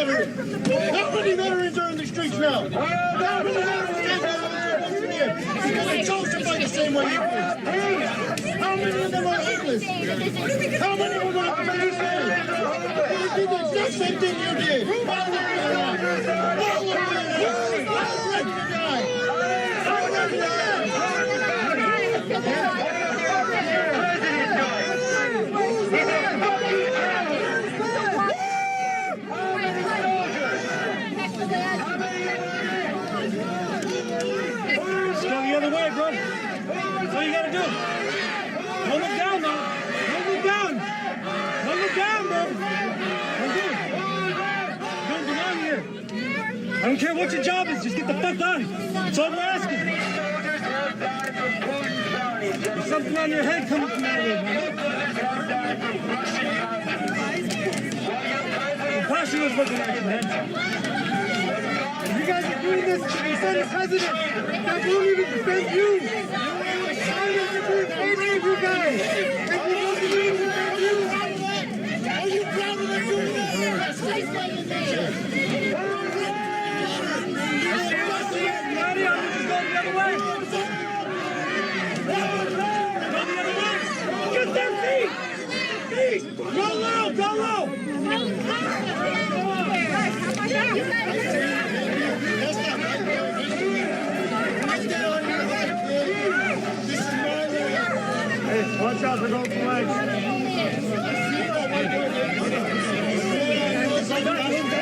veterans? How many veterans are in the streets now? How many veterans came down there? Because they chose to fight the same way you did. How many of them are homeless? How many of them are police? They did the exact same thing you did. All of them. I'm ready to die. I'm ready to die. Way, bro. That's all you gotta do. Don't look down, man. Don't look down. Don't look down, bro. Don't do it. You don't belong here. I don't care what your job is. Just get the fuck done. That's all we're asking. There's something on your head coming from that way, man. Passion was looking at you, man. You guys are doing this to defend the president that won't even defend you. Why does it do any of you guys? If you don't believe in defend you, are you proud of us doing that? Ready? I'm just going the other way. Go the other way. Get their feet. Feet. Go low. Go low. Hey, watch out for golden flags.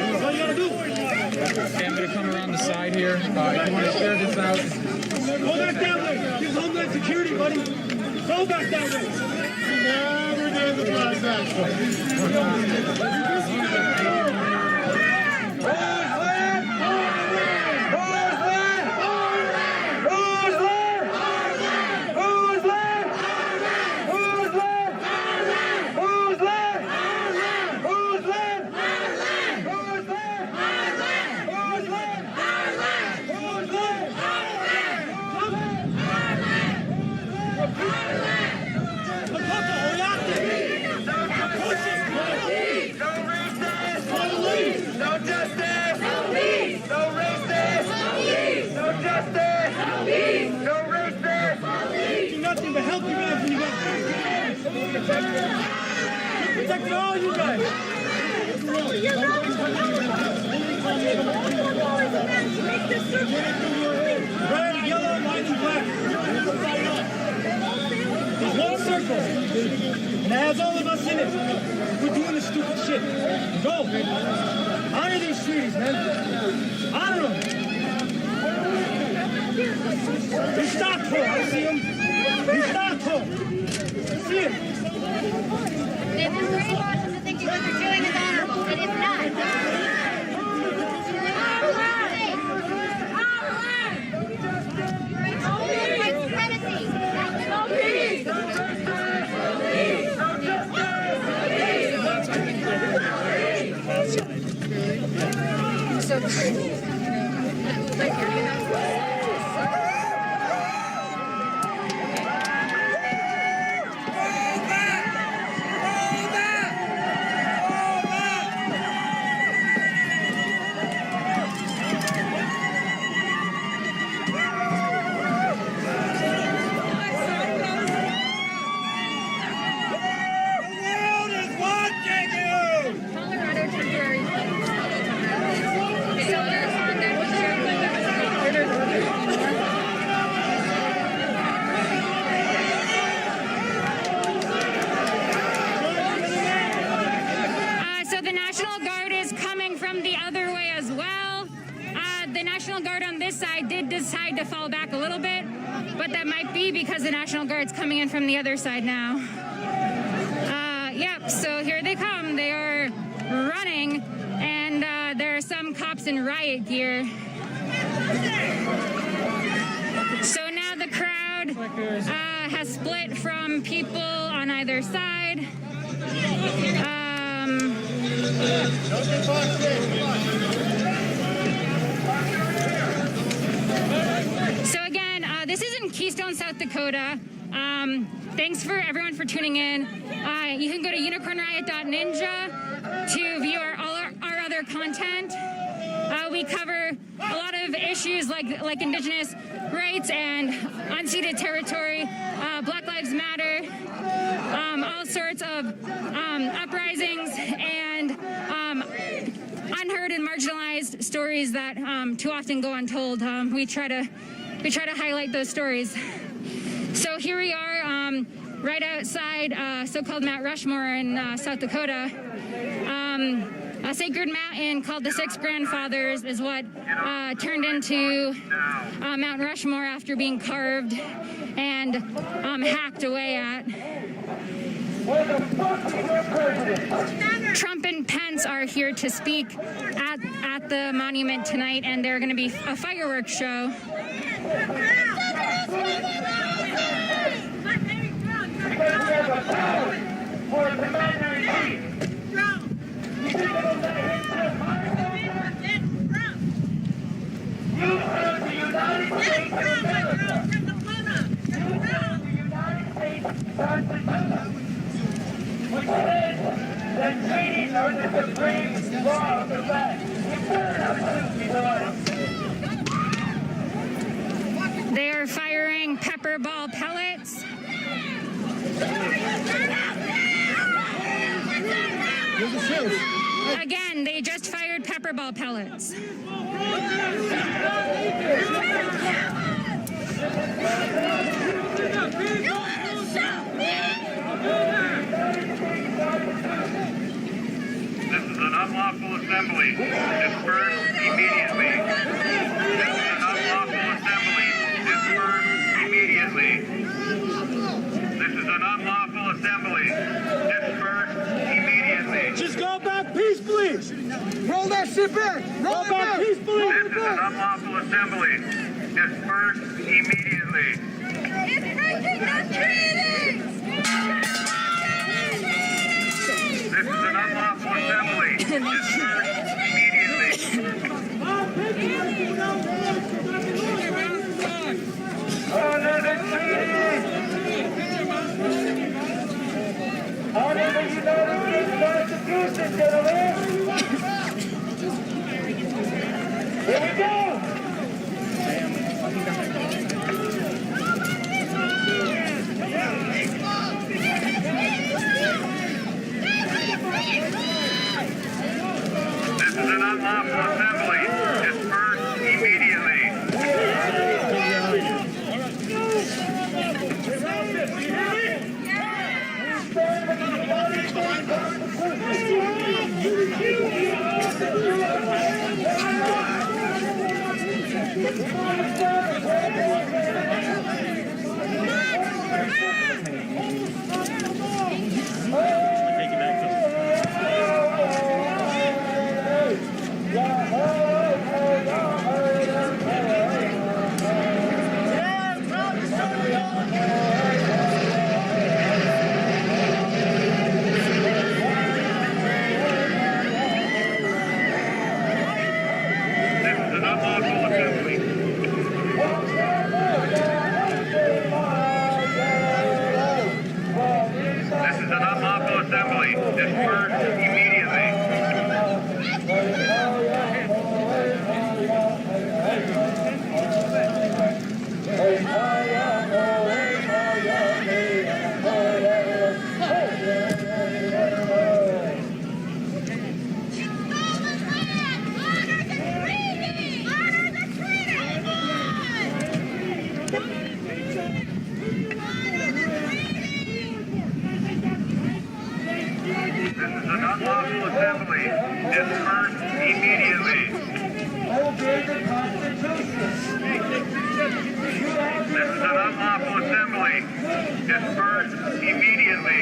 That's all you gotta do. Okay, I'm gonna come around the side here. If you want to share this out. Go back that way. Give Homeland Security, buddy. Go back that way. Never gave the flag back. Nothing to help you guys when you got protect all you guys. Red, yellow, white, and black. There's one circle, and it has all of us in it. We're doing this stupid shit. Go. Honor these treaties, man. Honor them. He's Stockholm. I see him. He's Stockholm. I see him. They've been brainwashed into thinking what they're doing is honorable, and it's not. So the National Guard is coming from the other way as well. The National Guard on this side did decide to fall back a little bit, but that might be because the National Guard's coming in from the other side now. Yep, so here they come. They are running, and there are some cops in riot gear. So now the crowd has split from people on either side. So again, this is in Keystone, South Dakota. Thanks for everyone for tuning in. You can go to unicornriot.ninja to view all our other other content. We cover a lot of issues like Indigenous rights and unceded territory, Black Lives Matter, all sorts of uprisings and unheard and marginalized stories that too often go untold. We try to highlight those stories. So here we are, right outside so-called Mount Rushmore in South Dakota. A sacred mountain called the Six Grandfathers is what turned into Mount Rushmore after being carved and hacked away at. Trump and Pence are here to speak at the monument tonight, and they're going to be a fireworks show. They are firing pepper ball pellets. Again, they just fired pepper ball pellets. This is an unlawful assembly. Disperse immediately. This is an unlawful assembly. Disperse immediately. This is an unlawful assembly. Disperse immediately. Just go back peacefully. Roll that shit back. Roll back peacefully. This is an unlawful assembly. Disperse immediately. It's breaking the treaty! This is an unlawful assembly. Disperse immediately. Honor the treaty! Honor the United States Constitution, gentlemen! Here we go! This is an unlawful assembly. Disperse immediately.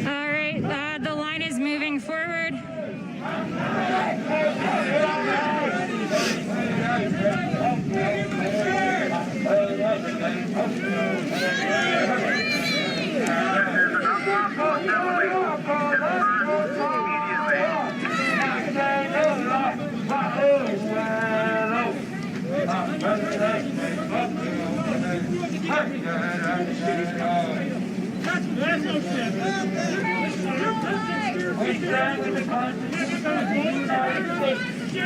All right, the line is moving forward. We stand with the Constitution of the United States. You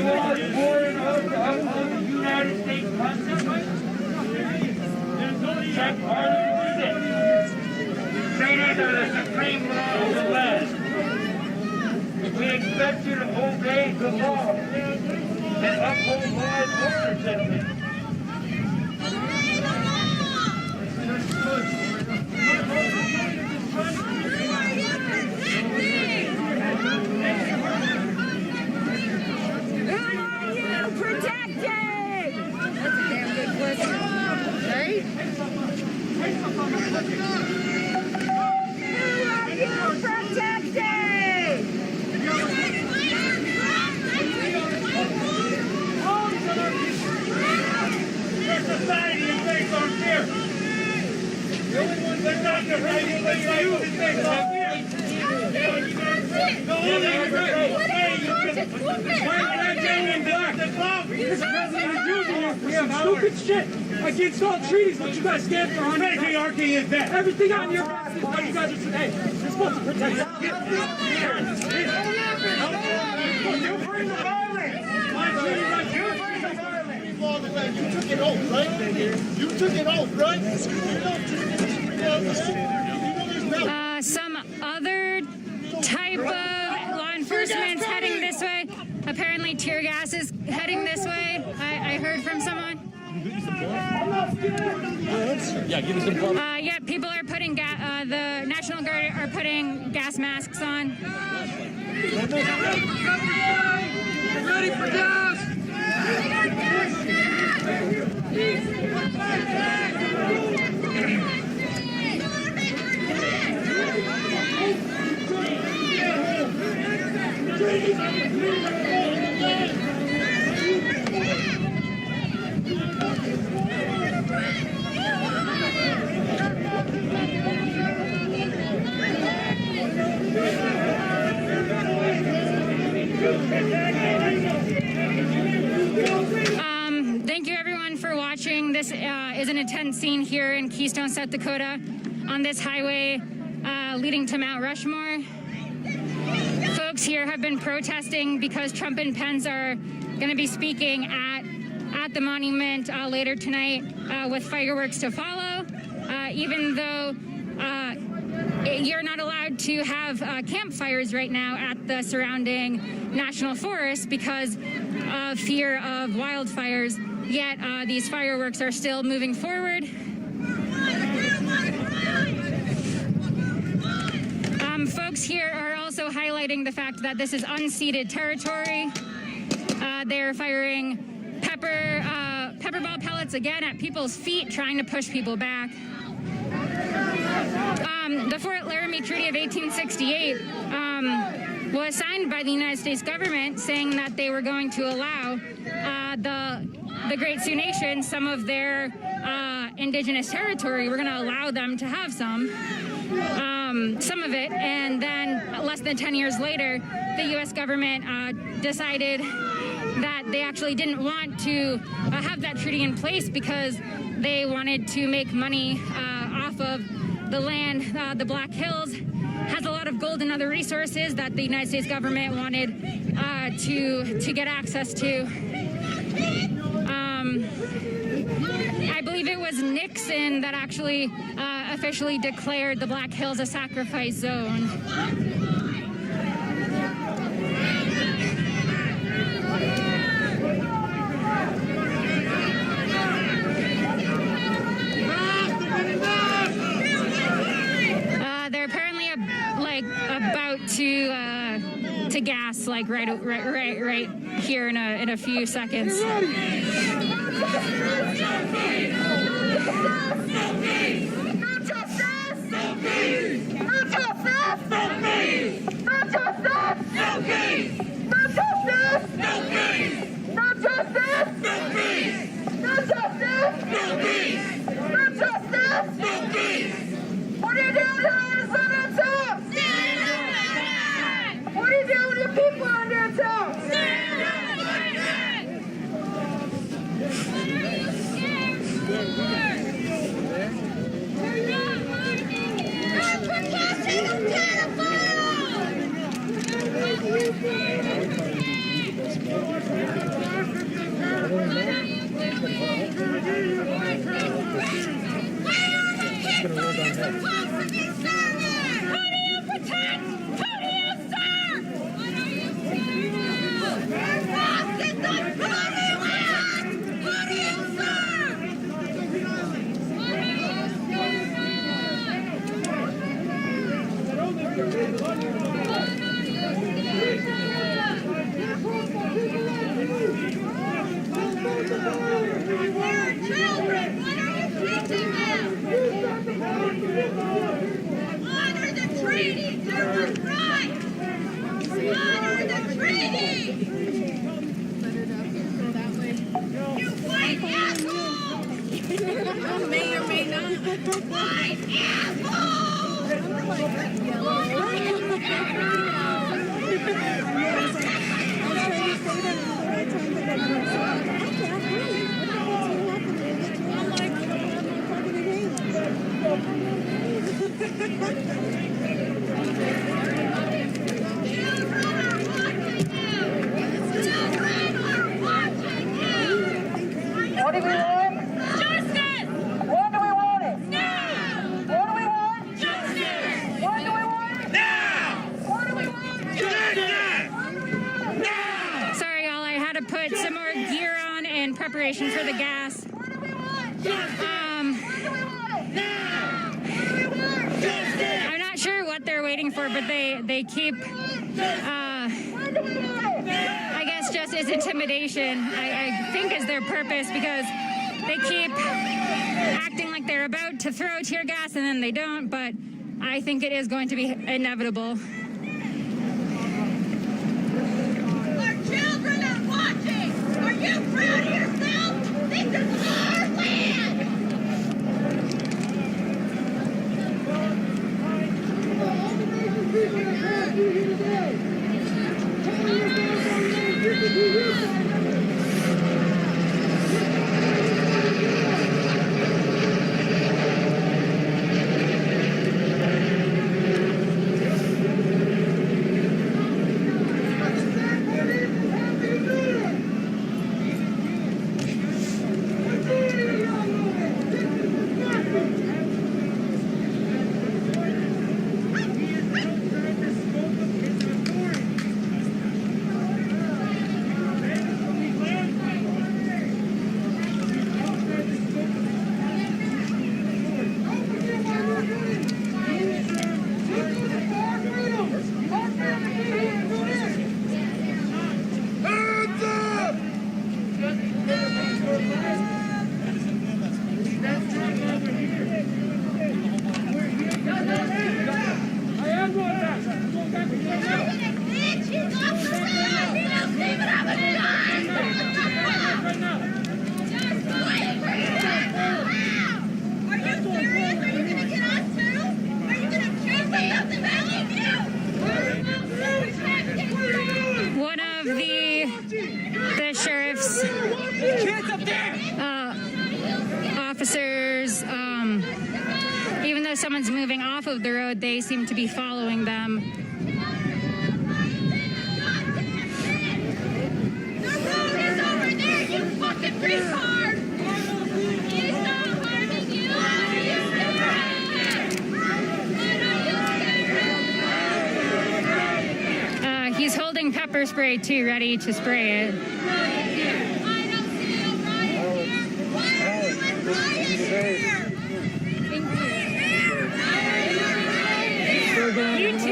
are sworn oath to uphold the United States Constitution. Check Article 6. Treaties are the supreme law of the land. We expect you to obey the law and uphold law and order, gentlemen. Stupid shit against all treaties. What you guys stand for? Patriarchy is that. Everything on your back is what you guys are today. You're supposed to protect us. You bring the violence. You took an oath, right? You took an oath, right? Some other type of law enforcement's heading this way. Apparently tear gas is heading this way. I heard from someone. Yeah, give us some blood. Yeah, people are putting the National Guard are putting gas masks on. Ready for gas! Thank you everyone for watching. This is an intense scene here in Keystone, South Dakota on this highway leading to Mount Rushmore. Folks here have been protesting because Trump and Pence are going to be speaking at the monument later tonight with fireworks to follow, even though you're not allowed to have campfires right now at the surrounding national forest because of fear of wildfires, yet these fireworks are still moving forward. Folks here are also highlighting the fact that this is unceded territory. They're firing pepper ball pellets again at people's feet, trying to push people back. The Fort Laramie Treaty of 1868 was signed by the United States government, saying that they were going to allow the Great Sioux Nation some of their indigenous territory. We're going to allow them to have some. some of it, and then less than 10 years later, the U.S. government decided that they actually didn't want to have that treaty in place because they wanted to make money off of the land. The Black Hills has a lot of gold and other resources that the United States government wanted to get access to. I believe it was Nixon that actually officially declared the Black Hills a sacrifice zone. They're apparently about to gas right here in a few seconds. What are you doing here on the sun on top? Stand up! What are you doing with your people on their top? Stand up! Not protecting the Honor the treaty, human rights! Honor the treaty! You white asshole! May or may not. White What do we want? Justice! When do we want it? Now! What do we want? Justice! When do we want it? Now! What do we want? Justice! Now! Sorry, y'all, I had to put some more gear on in preparation for the gas. What do we want? Justice! When do we want it? Now! What do we want? Justice! I'm not sure what they're waiting for, but they keep, When do we want it? I guess just as intimidation, I think is their purpose, because they keep acting like they're about to throw tear gas and then they don't, but I think it is going to be inevitable. Our children are watching! Are you proud of yourself? This is our land! though someone's moving off of the road, they seem to be following them. The road is over there, you fucking retard! He's not harming you! Are you scared? He's holding pepper spray too, ready to spray it. I don't see a riot! Why are you rioting here? You too.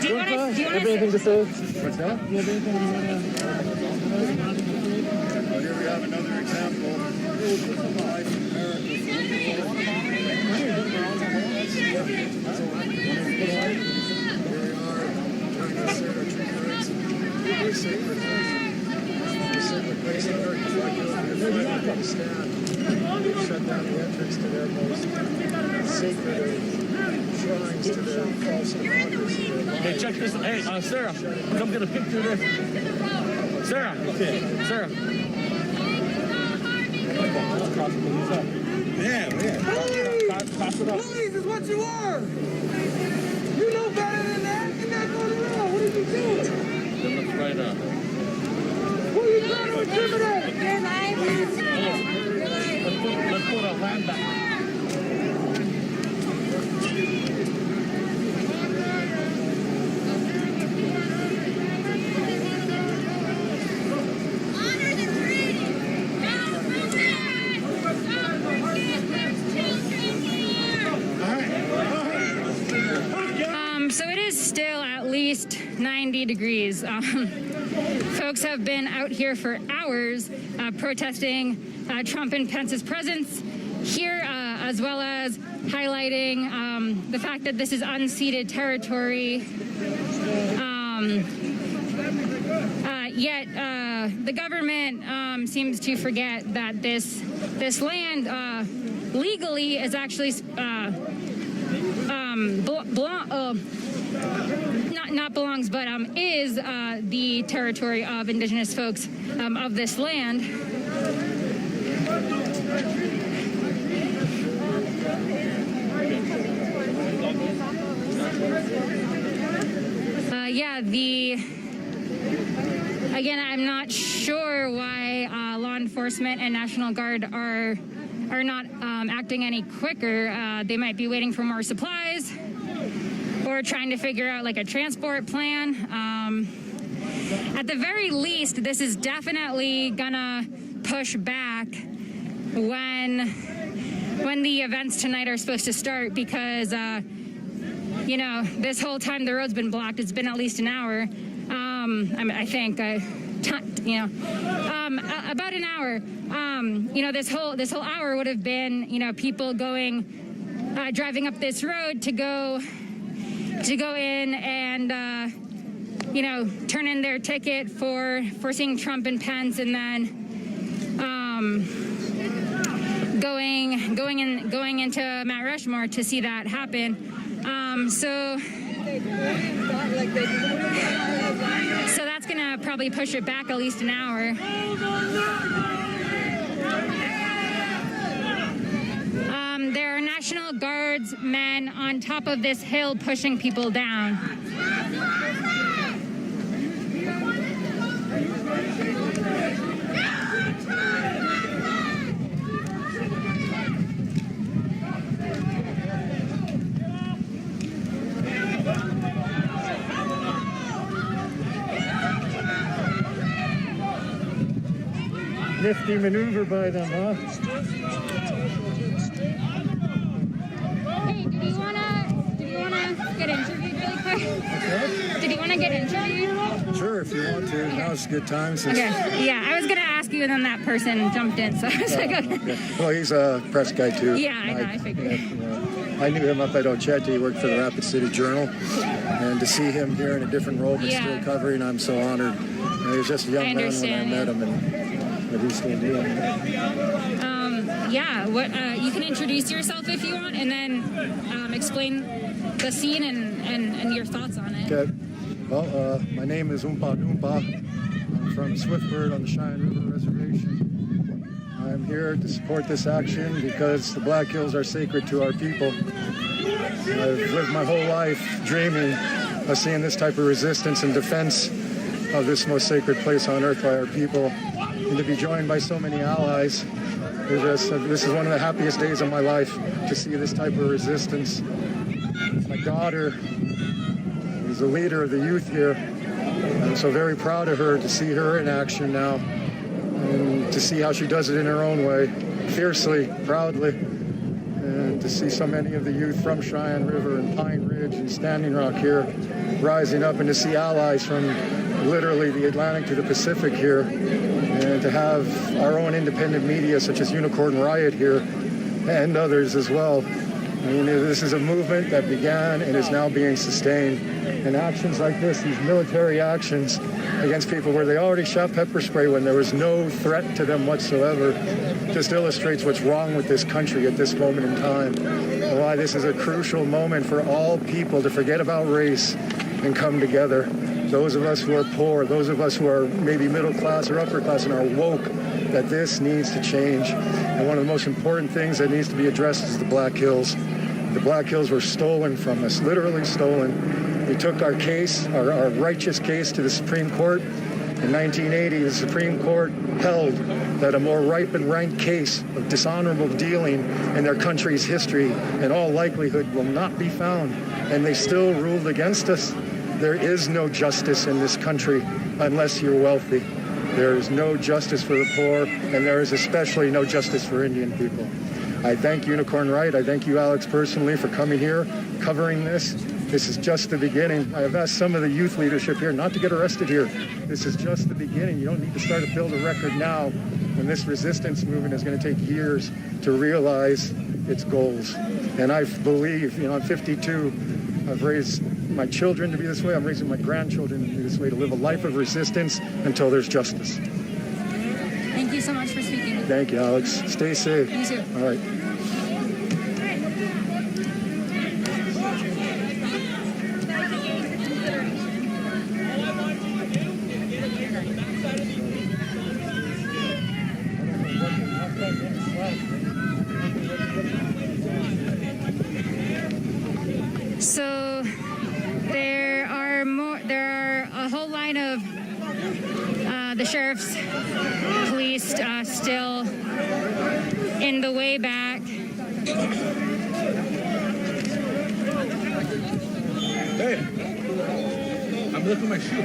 Do you want to Anything to say? What's that? Here we have another example of life in shut down the entrance to their most sacred shrines to their false democracy. Hey, check this. Hey, Sarah, come get a picture of this. Sarah, okay, Sarah. Yeah. Pass it up. Police is what you are! You know better than that! You're not going around! What did you do? Then let's right up. Who are you trying to intimidate? Let's put our hand back. Honor the tree! Now So it is still at least 90 degrees. Folks have been out here for hours protesting Trump and Pence's presence here, as well as highlighting the fact that this is unceded territory. Yet the government seems to forget that this land legally is actually not belongs, but is the territory of indigenous folks of this land. Again, I'm not sure why law enforcement and National Guard are not acting any quicker. They might be waiting for more supplies or trying to figure out like a transport plan. At the very least, this is definitely gonna push back when the events tonight are supposed to start, because this whole time the road's been blocked. It's been at least an hour. I think about an hour. This whole hour would have been people driving up this road to go in and turn in their ticket for seeing Trump and Pence, and then going into Mount Rushmore to see that happen. So that's gonna probably push it back at least an hour. There are National Guardsmen on top of this hill pushing people down. Nifty maneuver by them, huh? Hey, did you wanna get interviewed really quick? Okay. Did you wanna get interviewed? Sure, if you want to. Now's a good time. Since Okay. Yeah, I was gonna ask you, and then that person jumped in, so I was like, okay. Yeah. Well, he's a press guy too. Yeah, I know, I figured. I knew him up at Ochete. He worked for the Rapid City Journal, and to see him here in a different role but still covering, I'm so honored. He was just a young man when I met him, and he's still doing it. You can introduce yourself if you want, and then explain the scene and your thoughts on it. Okay. Well, my name is Oompa Doompa. from Swiftbird on the Cheyenne River Reservation. I'm here to support this action because the Black Hills are sacred to our people. I've lived my whole life dreaming of seeing this type of resistance and defense of this most sacred place on earth by our people, and to be joined by so many allies. This is one of the happiest days of my life to see this type of resistance. My daughter is the leader of the youth here. I'm so very proud of her, to see her in action now and to see how she does it in her own way, fiercely, proudly, and to see so many of the youth from Cheyenne River and Pine Ridge and Standing Rock here rising up, and to see allies from literally the Atlantic to the Pacific here, and to have our own independent media such as Unicorn Riot here and others as well. I mean, this is a movement that began and is now being sustained. And actions like this, these military actions against people where they already shot pepper spray when there was no threat to them whatsoever, just illustrates what's wrong with this country at this moment in time, and why this is a crucial moment for all people to forget about race and come together. Those of us who are poor, those of us who are maybe middle class or upper class and are woke, that this needs to change. And one of the most important things that needs to be addressed is the Black Hills. The Black Hills were stolen from us, literally stolen. We took our case, our righteous case, to the Supreme Court. In 1980, the Supreme Court held that a more ripe and rank case of dishonorable dealing in their country's history in all likelihood will not be found. And they still ruled against us. There is no justice in this country unless you're wealthy. There is no justice for the poor, and there is especially no justice for Indian people. I thank Unicorn Riot. I thank you, Alex, personally, for coming here, covering this. This is just the beginning. I have asked some of the youth leadership here not to get arrested here. This is just the beginning. You don't need to start to build a record now when this resistance movement is going to take years to realize its goals. And I believe, I'm 52. I've raised my children to be this way. I'm raising my grandchildren to be this way, to live a life of resistance until there's justice. Thank you so much for speaking. Thank you, Alex. Stay safe. You too. All right. So there are a whole line of the sheriff's police still in the way back. Hey, I'm looking at my shoe.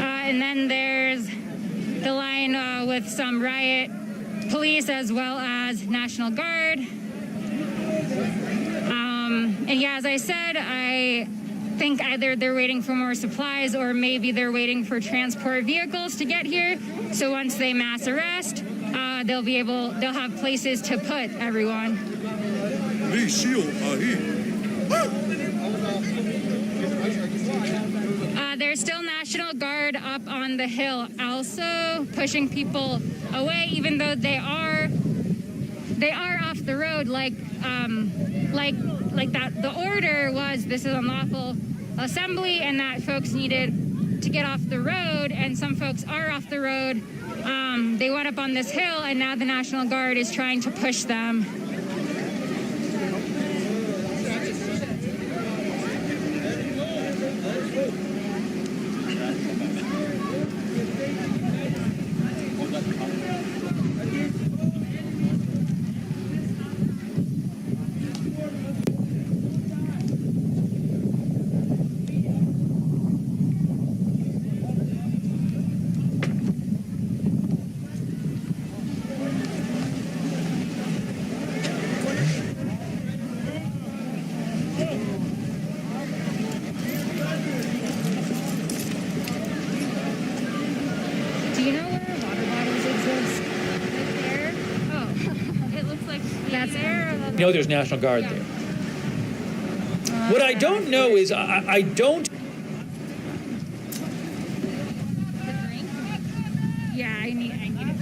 And then there's the line with some riot police as well as National Guard. And yeah, as I said, I think either they're waiting for more supplies or maybe they're waiting for transport vehicles to get here. So once they mass arrest, they'll have places to put everyone. There's still National Guard up on the hill also pushing people away, even though they are off the road, like that. The order was this is unlawful assembly and that folks needed to get off the road, and some folks are off the road. They went up on this hill, and now the National Guard is trying to push them. Do you know where water bottles exist? There? Oh, it looks like that's there. You know there's National Guard there. What I don't know is I don't. The drink? Yeah, I need it. Well,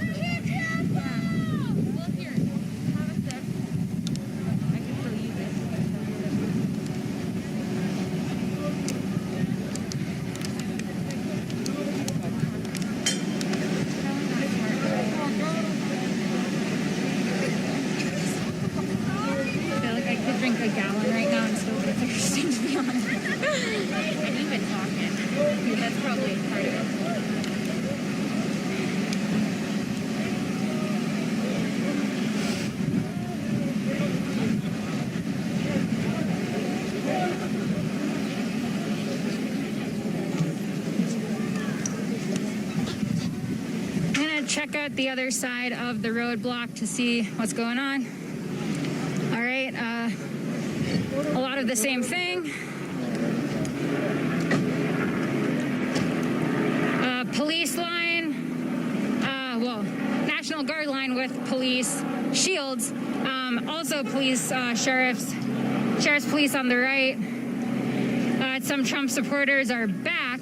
here, have a sip. I can still use it. probably part of it. Check out the other side of the roadblock to see what's going on. All right, a lot of the same thing. Police line, well, National Guard line with police shields. Also police, sheriff's police on the right. Some Trump supporters are back.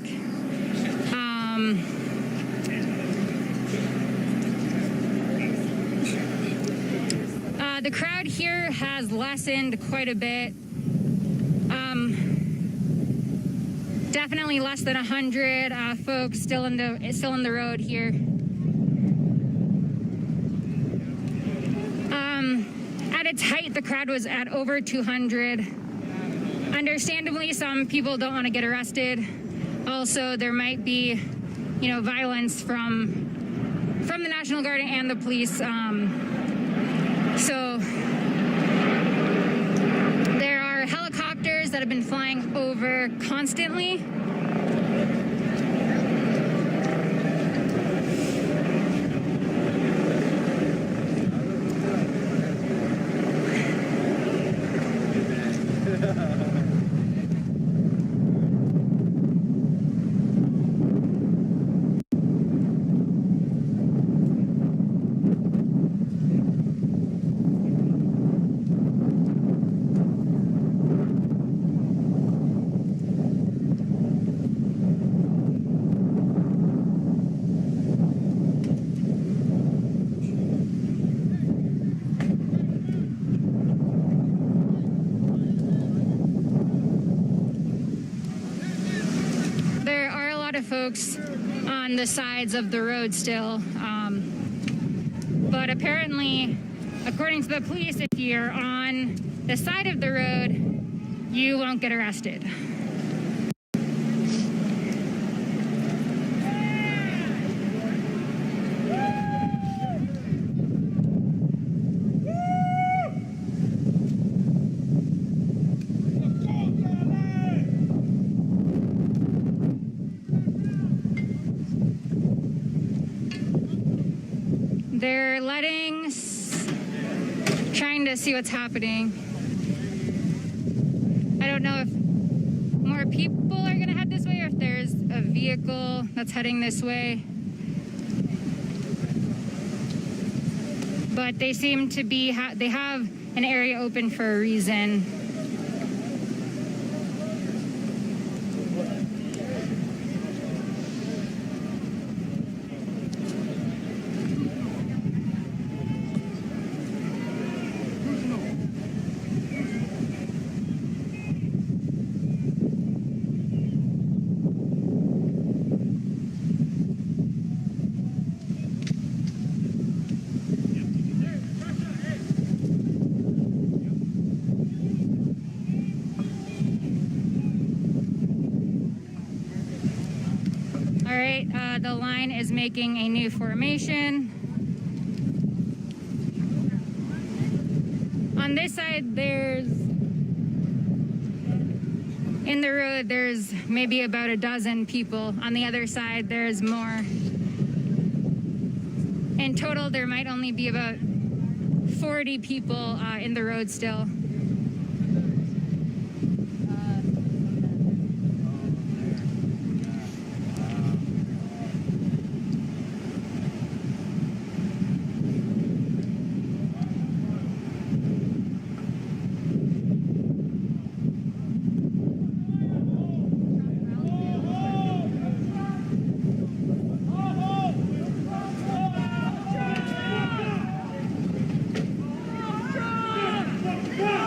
The crowd here has lessened quite a bit. Definitely less than 100 folks still in the road here. At its height, the crowd was at over 200. Understandably, some people don't want to get arrested. Also, there might be, violence from the National Guard and the police. So there are helicopters that have been flying over constantly. Folks on the sides of the road still, but apparently, according to the police, if you're on the side of the road, you won't get arrested. They're trying to see what's happening. I don't know if more people are going to head this way or if there's a vehicle that's heading this way. But they seem to be, they have an area open for a reason. The line is making a new formation. On this side, in the road, there's maybe about a dozen people. On the other side, there's more. In total, there might only be about 40 people in the road still. Yeah!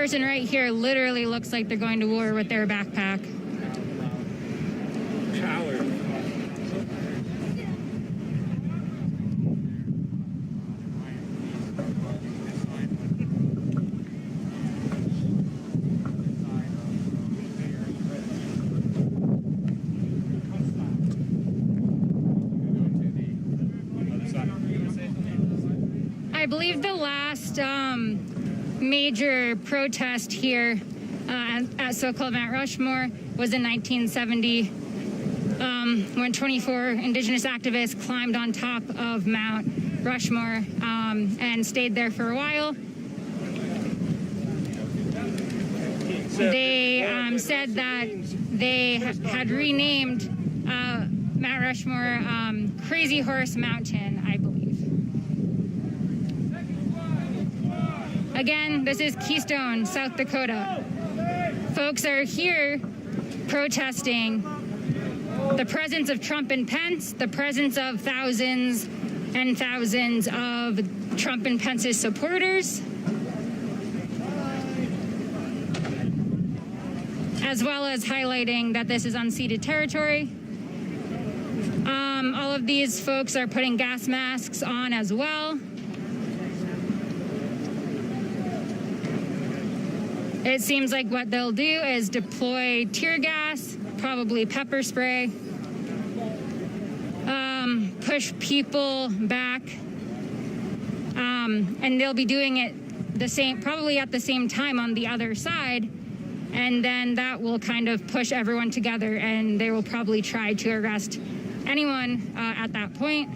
person right here literally looks like they're going to war with their backpack. I believe the last major protest here at so-called Mount Rushmore was in 1970 when 24 indigenous activists climbed on top of Mount Rushmore and stayed there for a while. They said that they had renamed Mount Rushmore Crazy Horse Mountain, I believe. Again, this is Keystone, South Dakota. Folks are here protesting the presence of Trump and Pence, the presence of thousands and thousands of Trump and Pence's supporters, as well as highlighting that this is unceded territory. All of these folks are putting gas masks on as well. It seems like what they'll do is deploy tear gas, probably pepper spray, push people back, and they'll be doing it probably at the same time on the other side, and then that will kind of push everyone together, and they will probably try to arrest anyone at that point.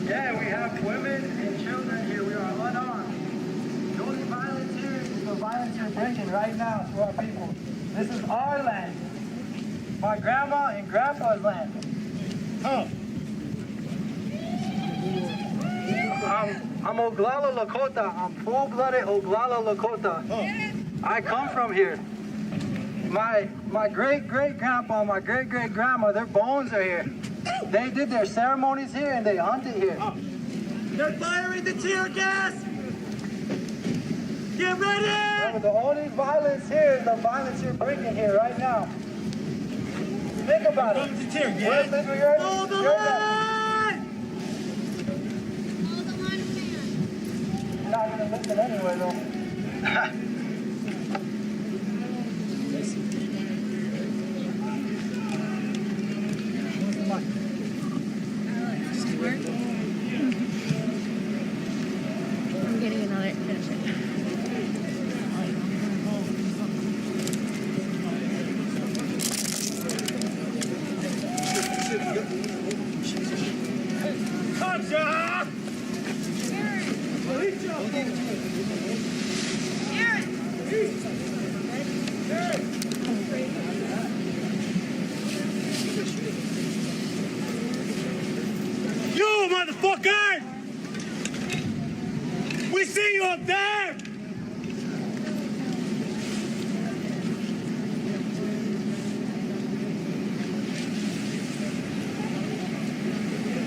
Yeah, we have women and children here. We are unarmed. The only violence here is the violence you're bringing right now to our people. This is our land. My grandma and grandpa's land. How? I'm Oglala Lakota. I'm full-blooded Oglala Lakota. Oh. I come from here. My great-great-grandpa, my great-great-grandma, their bones are here. They did their ceremonies here and they hunted here. Oh. They're firing the tear gas! Get ready! The only violence here is the violence you're bringing here right now. Think about it. The tear Where's gas. the Hold the line! Hold the line of man. You're not gonna listen anyway, though. I'm getting another picture. You motherfucker! We see you up there!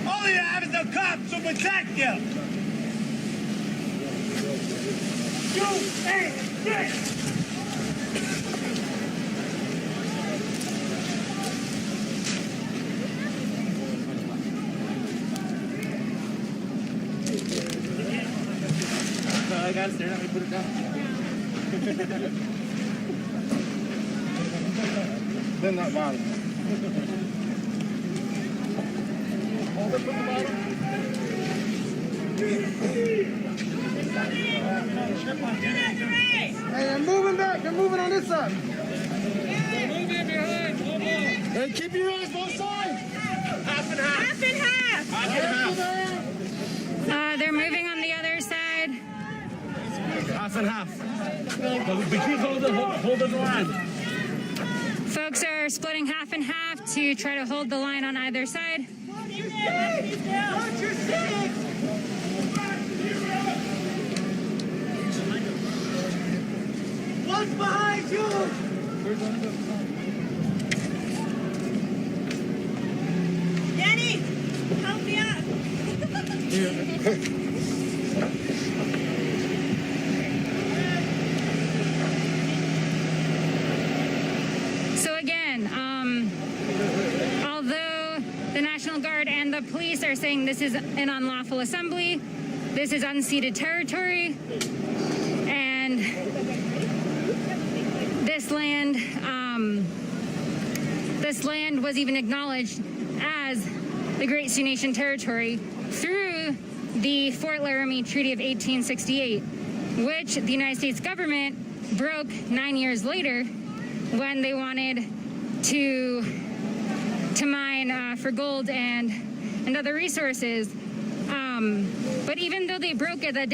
All you have is the cops to protect you! You ain't shit! Guys, they're not gonna put it down. Then that bottom. Hold up with the bottom. Hey, they're moving back. They're moving on this side. Hey, keep your eyes both sides. Half and half. Half and half. Half and half. They're moving on the other side. Half and half. Be careful hold the line. Folks are splitting half and half to try to hold the line on either side. What's behind you? Jenny, help me up. So again, although the National Guard and the police are saying this is an unlawful assembly, this is unceded territory, and this land was even acknowledged as the Great Sioux Nation territory through the Fort Laramie Treaty of 1868, which the United States government broke 9 years later when they wanted to mine for gold and other resources. But even though they broke it, that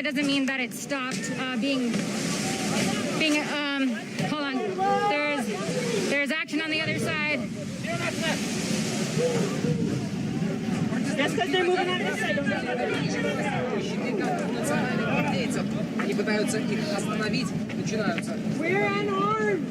doesn't mean that it stopped being. Hold on. There's action on the other side. That's because they're moving on this side. Они пытаются их остановить, начинаются. We're unarmed.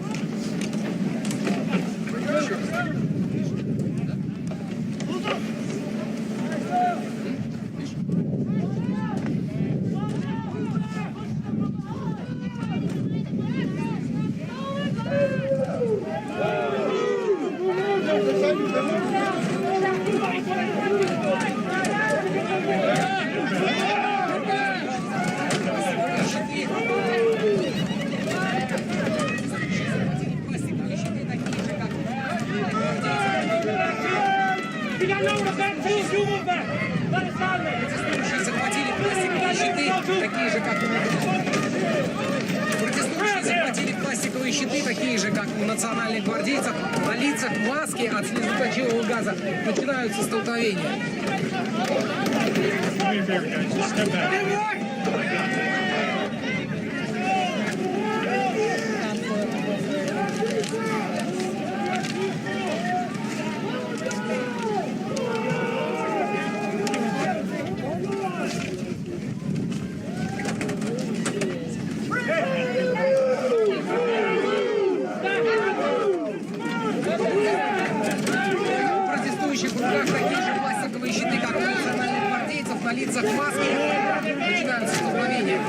You got nowhere to back to. You move back. Let us out of there. Захватили пластиковые пластиковые щиты, такие же, как у протестующие захватили пластиковые щиты, такие же, как у национальных гвардейцев. На лицах маски от слезоточивого газа. Начинаются столкновения. В руках такие же пластиковые щиты, как у национальных гвардейцев, на лицах маски. Начинаются столкновения.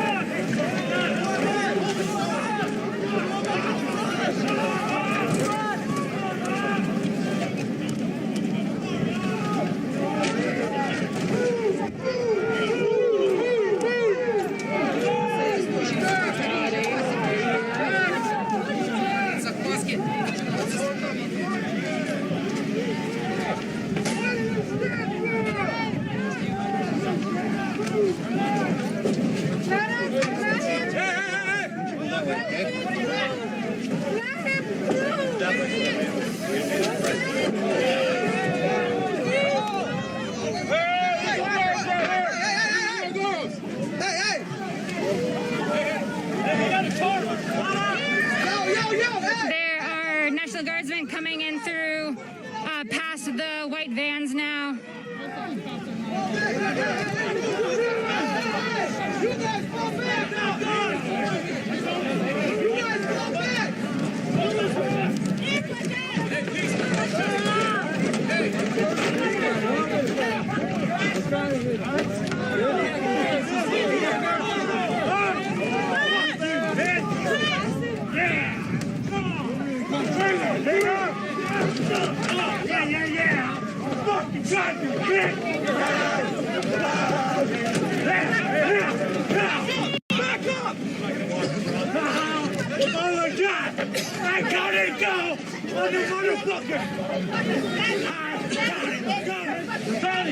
There are National Guardsmen coming in through past the white vans now. Yeah. Fucking got you, bitch! Back up! Oh my God! I got it, go! On the motherfucker! Got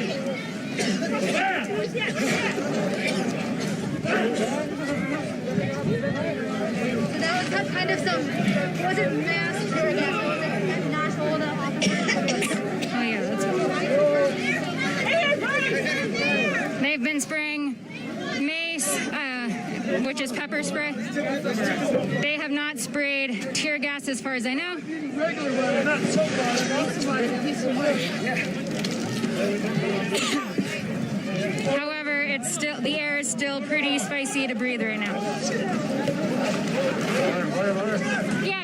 So that was kind of some, was it mass tear gas? Was it not hold up officers? Oh yeah, that's cool. They've been spraying mace, which is pepper spray. They have not sprayed tear gas as far as I know. However, it's still, the air is still pretty spicy to breathe right now. Yeah.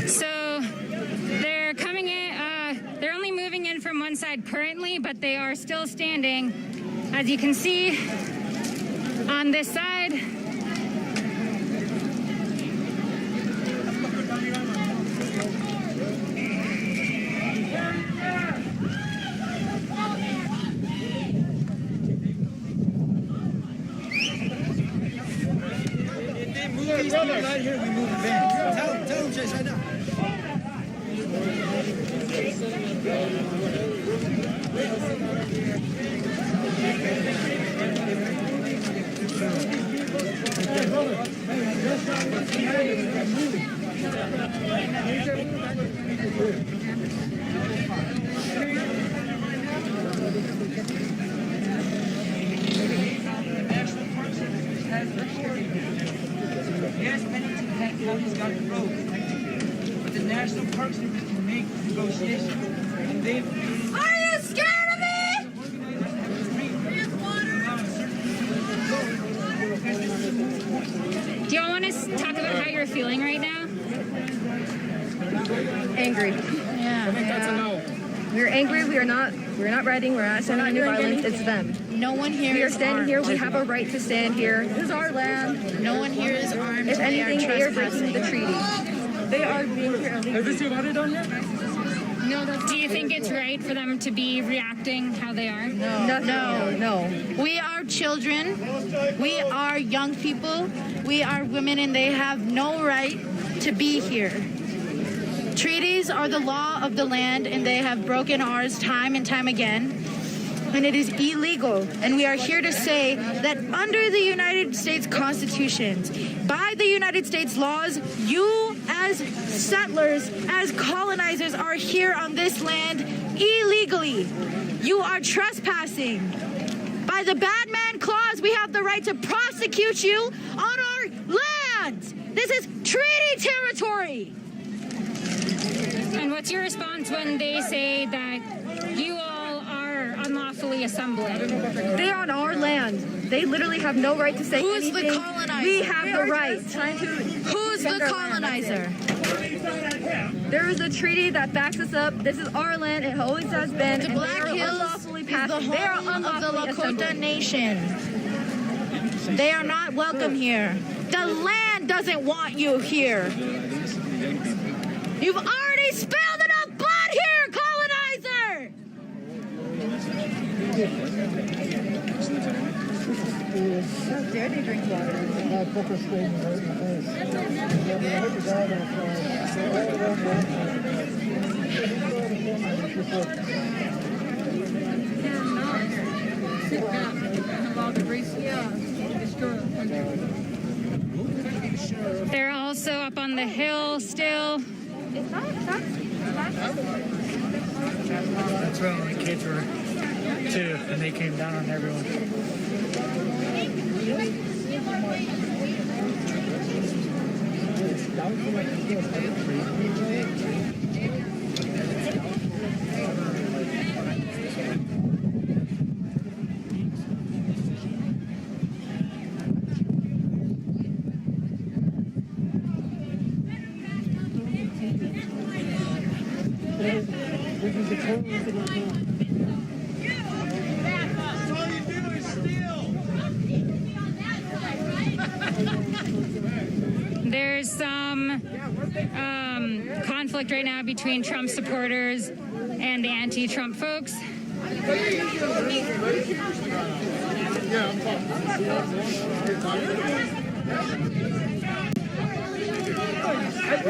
So they're coming in, they're only moving in from one side currently, but they are still standing, as you can see, on this side. Right here, we move the van. Tell him, Chase, right now. Yes, many counties got approved, but the National Park Service make negotiations. And they Are you scared of me? Do y'all want to talk about how you're feeling right now? Angry. Yeah. That's a no. We're angry. We're not riding. We're not standing any violence. It's them. No one here We are is standing armed. here. We have a right to stand here. This is our land. No one here is armed. If They anything, they are breaking the trespassing. treaty. They are being here illegally. Has this divided on yet? No. Do you think it's right for them to be reacting how they are? No. We are children. We are young people. We are women, and they have no right to be here. Treaties are the law of the land, and they have broken ours time and time again. And it is illegal. And we are here to say that under the United States Constitution, by the United States laws, you as settlers, as colonizers, are here on this land illegally. You are trespassing. By the bad man clause, we have the right to prosecute you on our lands. This is treaty territory. And what's your response when they say that you all are unlawfully assembling? They are on our land. They literally have no right to say Who's anything. the colonizer? We have the right. Who's the colonizer? There is a treaty that backs us up. This is our land. It always has been. The and Black they are Hills unlawfully is the passing. They are home of the unlawfully Lakota assembling. Nation. They are not welcome here. The land doesn't want you here. You've already spilled enough blood here, colonizer! How dare they drink water? They're also up on the hill still. That's when the kids were too, and they came down on everyone. There's some conflict right now between Trump supporters and the anti-Trump folks.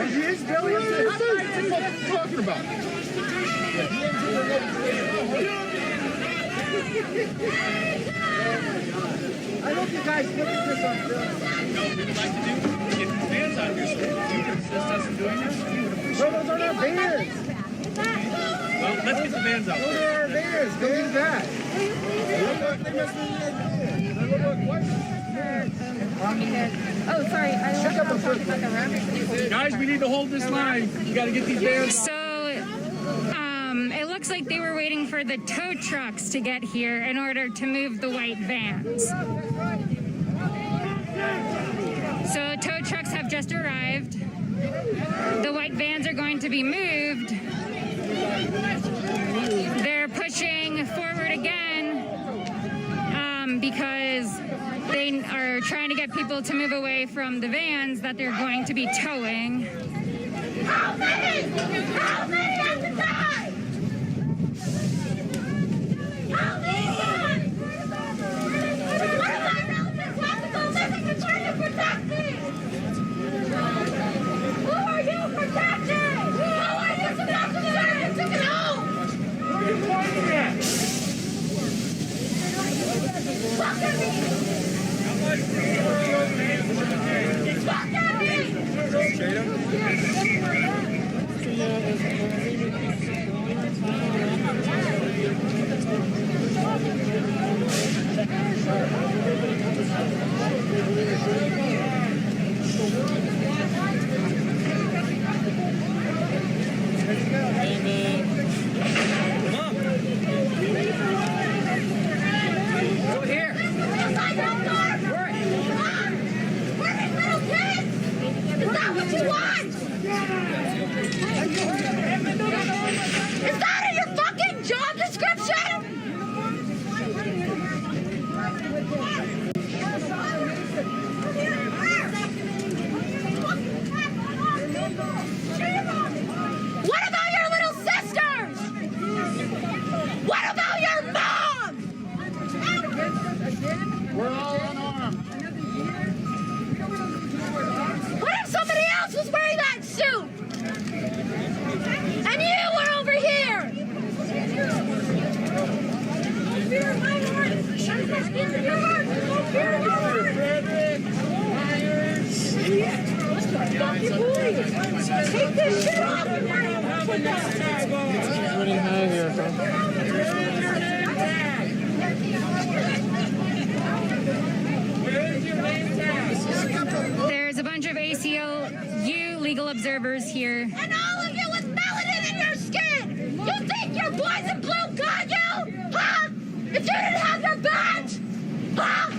Here's Billy. What are you talking about? I hope you guys look at this on film. No, we would like to do get the bands out here so you can assist us in doing this. Bro, those are not bands. Well, let's get the bands out. Those are our bands. Go do that. Oh, sorry. I don't know talking about the rabbits. Guys, we need to hold this line. You got to get these bands. So it looks like they were waiting for the tow trucks to get here in order to move the white vans. So tow trucks have just arrived. The white vans are going to be moved. They're pushing forward again because they are trying to get people to move away from the vans that they're going to be towing. How many? How many at the time? How many? What am I relatives have to go living and trying to protect me? Who are you protecting? Who are you supposed to do? Take it home! Who are you pointing at? Fuck at me! Fuck at me! Over here. Is that what you want? Is that in your fucking job description? What about your little sisters? What about your mom? We're all unarmed. What if somebody else was wearing that suit? And you were over here? Take this shit off and put that. Pretty high here, bro. There's a bunch of ACLU legal observers here. And all of you with melanin in your skin! You think your boys in blue got you? Huh? If you didn't have your badge? Huh?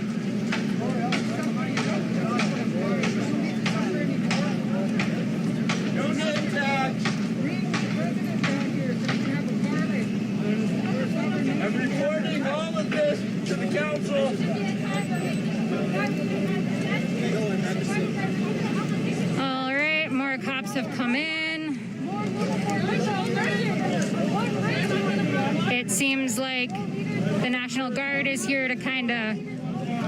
No name tag. I'm reporting all of this to the council. All right, more cops have come in. It seems like the National Guard is here to kind of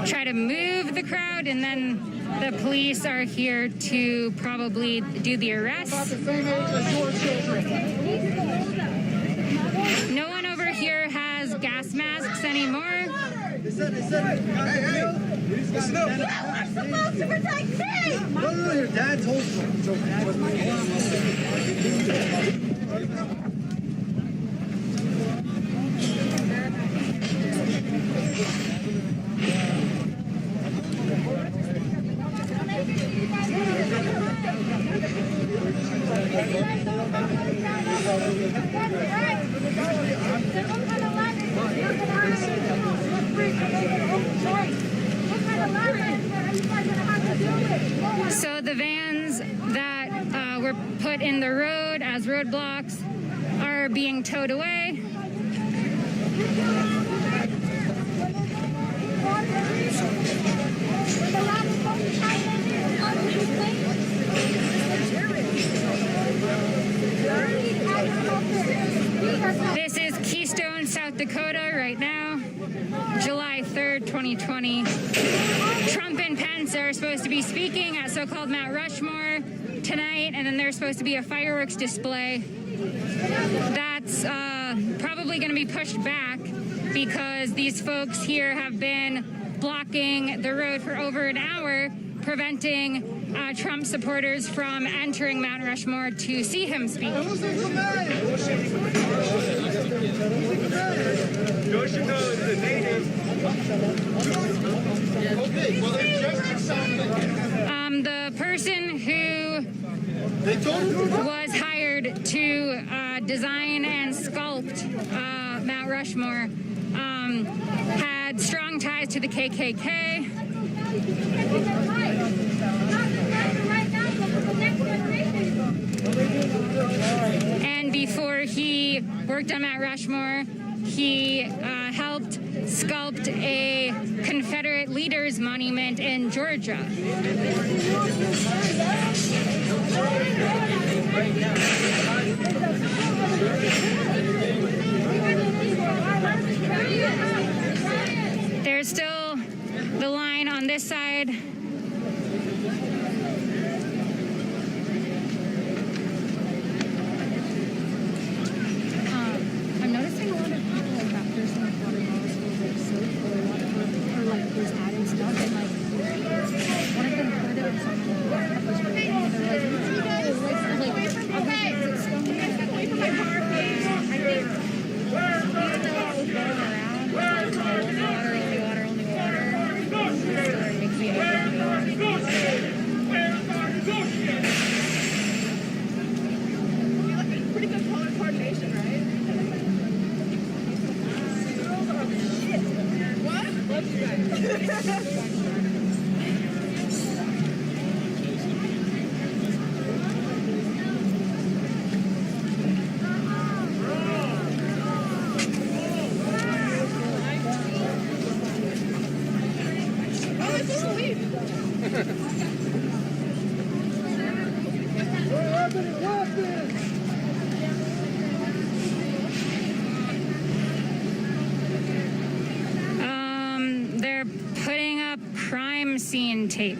try to move the crowd, and then the police are here to probably do the arrest. No one over here has gas masks anymore. They said, hey. Listen up. You are supposed to protect me! No, your dad told you. So the vans that were put in the road as roadblocks are being towed away. This is Keystone, South Dakota right now, July 3rd, 2020. Trump and Pence are supposed to be speaking at so-called Mount Rushmore tonight, and then there's supposed to be a fireworks display. That's probably going to be pushed back because these folks here have been blocking the road for over an hour, preventing Trump supporters from entering Mount Rushmore to see him speak. Yoshiko is the native. Okay, well, they're just something. The person who was hired to design and sculpt Mount Rushmore had strong ties to the KKK. And before he worked on Mount Rushmore, he helped sculpt a Confederate leaders monument in Georgia. There's still the line on this side. I'm noticing a lot of people like that person with water bottles with like soap or like who's adding stuff, and like one of them put it on something and they're like, like, deportation, right? They're putting up crime scene tape.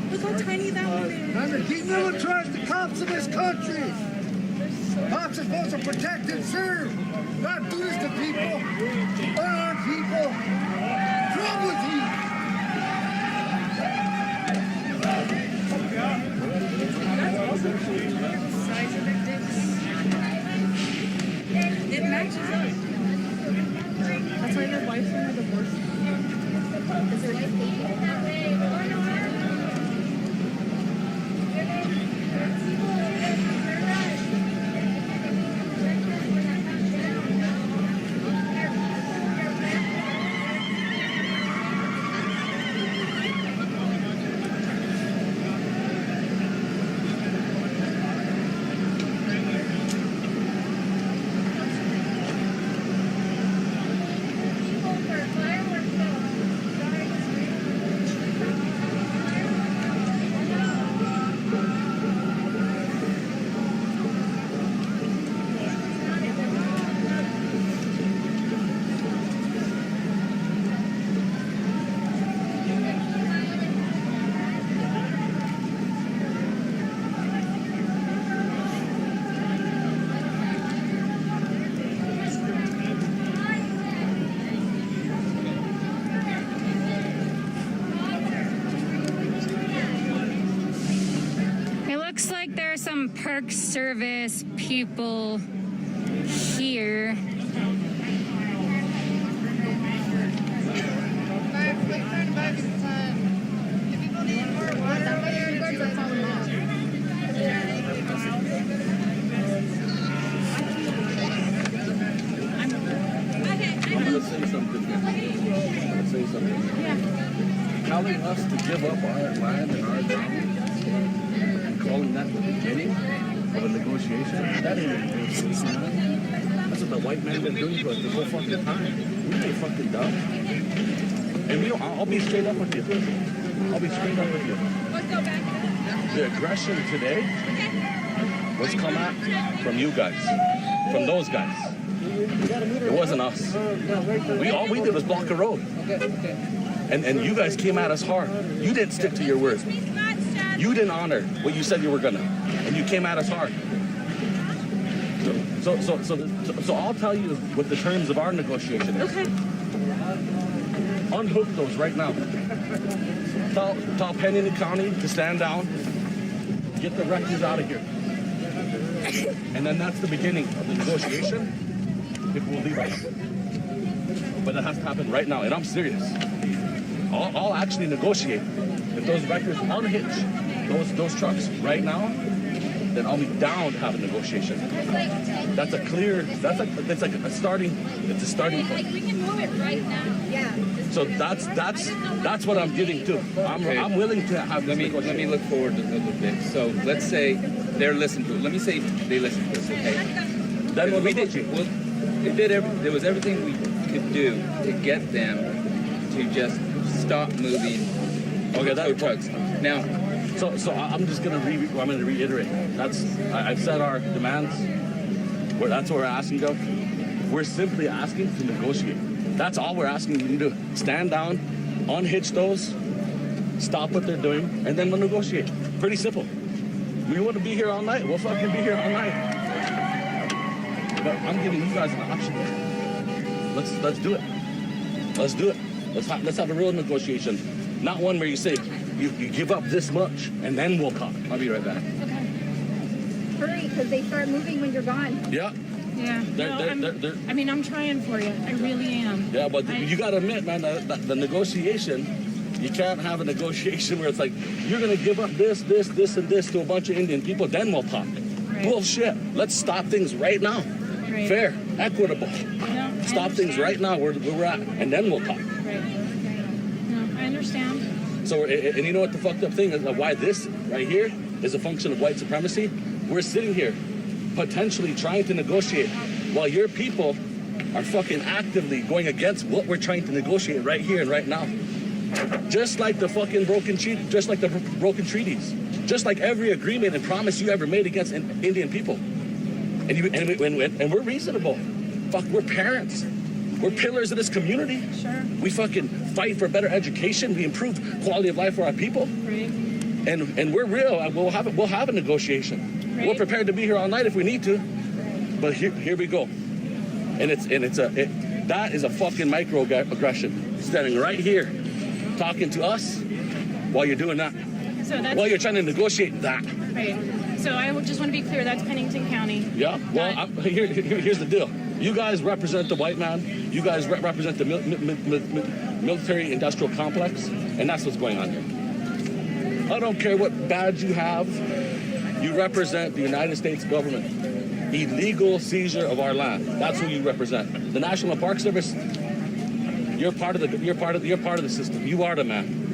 Look how tiny that one is. And to demilitarize the cops in this country. Cops are supposed to protect and serve, not do this to people, unarmed people. What's wrong with you? That's also look at the size of their dicks. It matches up. That's why their wives are divorced. Is their wife dating that way? Looks like there are some Park Service people here. Telling us to give up our land and our ground, calling that the beginning of a negotiation, that ain't a negotiation, man. That's what the white man been doing to us the whole fucking time. We ain't fucking dumb. And we don't, I'll be straight up with you. I'll be straight up with you. The aggression today was come at from you guys, from those guys. It wasn't us. All we did was block a road. And you guys came at us hard. You didn't stick to your word. You didn't honor what you said you were gonna. And you came at us hard. So I'll tell you what the terms of our negotiation is. Okay. Unhook those right now. Tell Penny County to stand down. Get the wreckers out of here. And then that's the beginning of the negotiation. If we'll leave us. But it has to happen right now, and I'm serious. I'll actually negotiate. If those wreckers unhitch those trucks right now, then I'll be down to have a negotiation. That's a clear, it's like a starting point. Like we can move it right now. Yeah. So that's what I'm getting to. I'm willing to have this negotiation. Let me look forward a little bit. So let's say they're listening to it. Let me say they listen to us, okay? Then we'll negotiate. There was everything we could do to get them to just stop moving tow trucks. Now, so I'm just gonna reiterate. I've set our demands. That's what we're asking, Joe. We're simply asking to negotiate. That's all we're asking you to do. Stand down, unhitch those, stop what they're doing, and then we'll negotiate. Pretty simple. We want to be here all night. We'll fucking be here all night. But I'm giving you guys an option. Let's do it. Let's do it. Let's have a real negotiation. Not one where you say you give up this much and then we'll talk. I'll be right back. Hurry, because they start moving when you're gone. Yeah. Yeah. I mean, I'm trying for you. I really am. Yeah, but you got to admit, man, the negotiation, you can't have a negotiation where it's like, you're going to give up this, and this to a bunch of Indian people, then we'll talk. Right. Bullshit. Let's stop things right now. Right. Fair, equitable. No, Stop things right now where we're at, and then we'll talk. Right. No, I understand. So, and you know what the fucked up thing is? Why this right here is a function of white supremacy? We're sitting here potentially trying to negotiate while your people are fucking actively going against what we're trying to negotiate right here and right now. Just like the fucking broken treaties, just like every agreement and promise you ever made against Indian people. And we're reasonable. Fuck, we're parents. We're pillars of this community. Sure. We fucking fight for better education. We improve quality of life for our people. Right. And we're real. We'll have a negotiation. Right. We're prepared to be here all night if we need to. But here we go. And that is a fucking microaggression. Standing right here, talking to us while you're doing that. So that's, while you're trying to negotiate that. Right. So I just want to be clear, that's Pennington County. Yeah. Well, here's the deal. You guys represent the white man. You guys represent the military-industrial complex, and that's what's going on here. I don't care what badge you have. You represent the United States government. Illegal seizure of our land. That's who you represent. The National Park Service. You're part of the system. You are the man.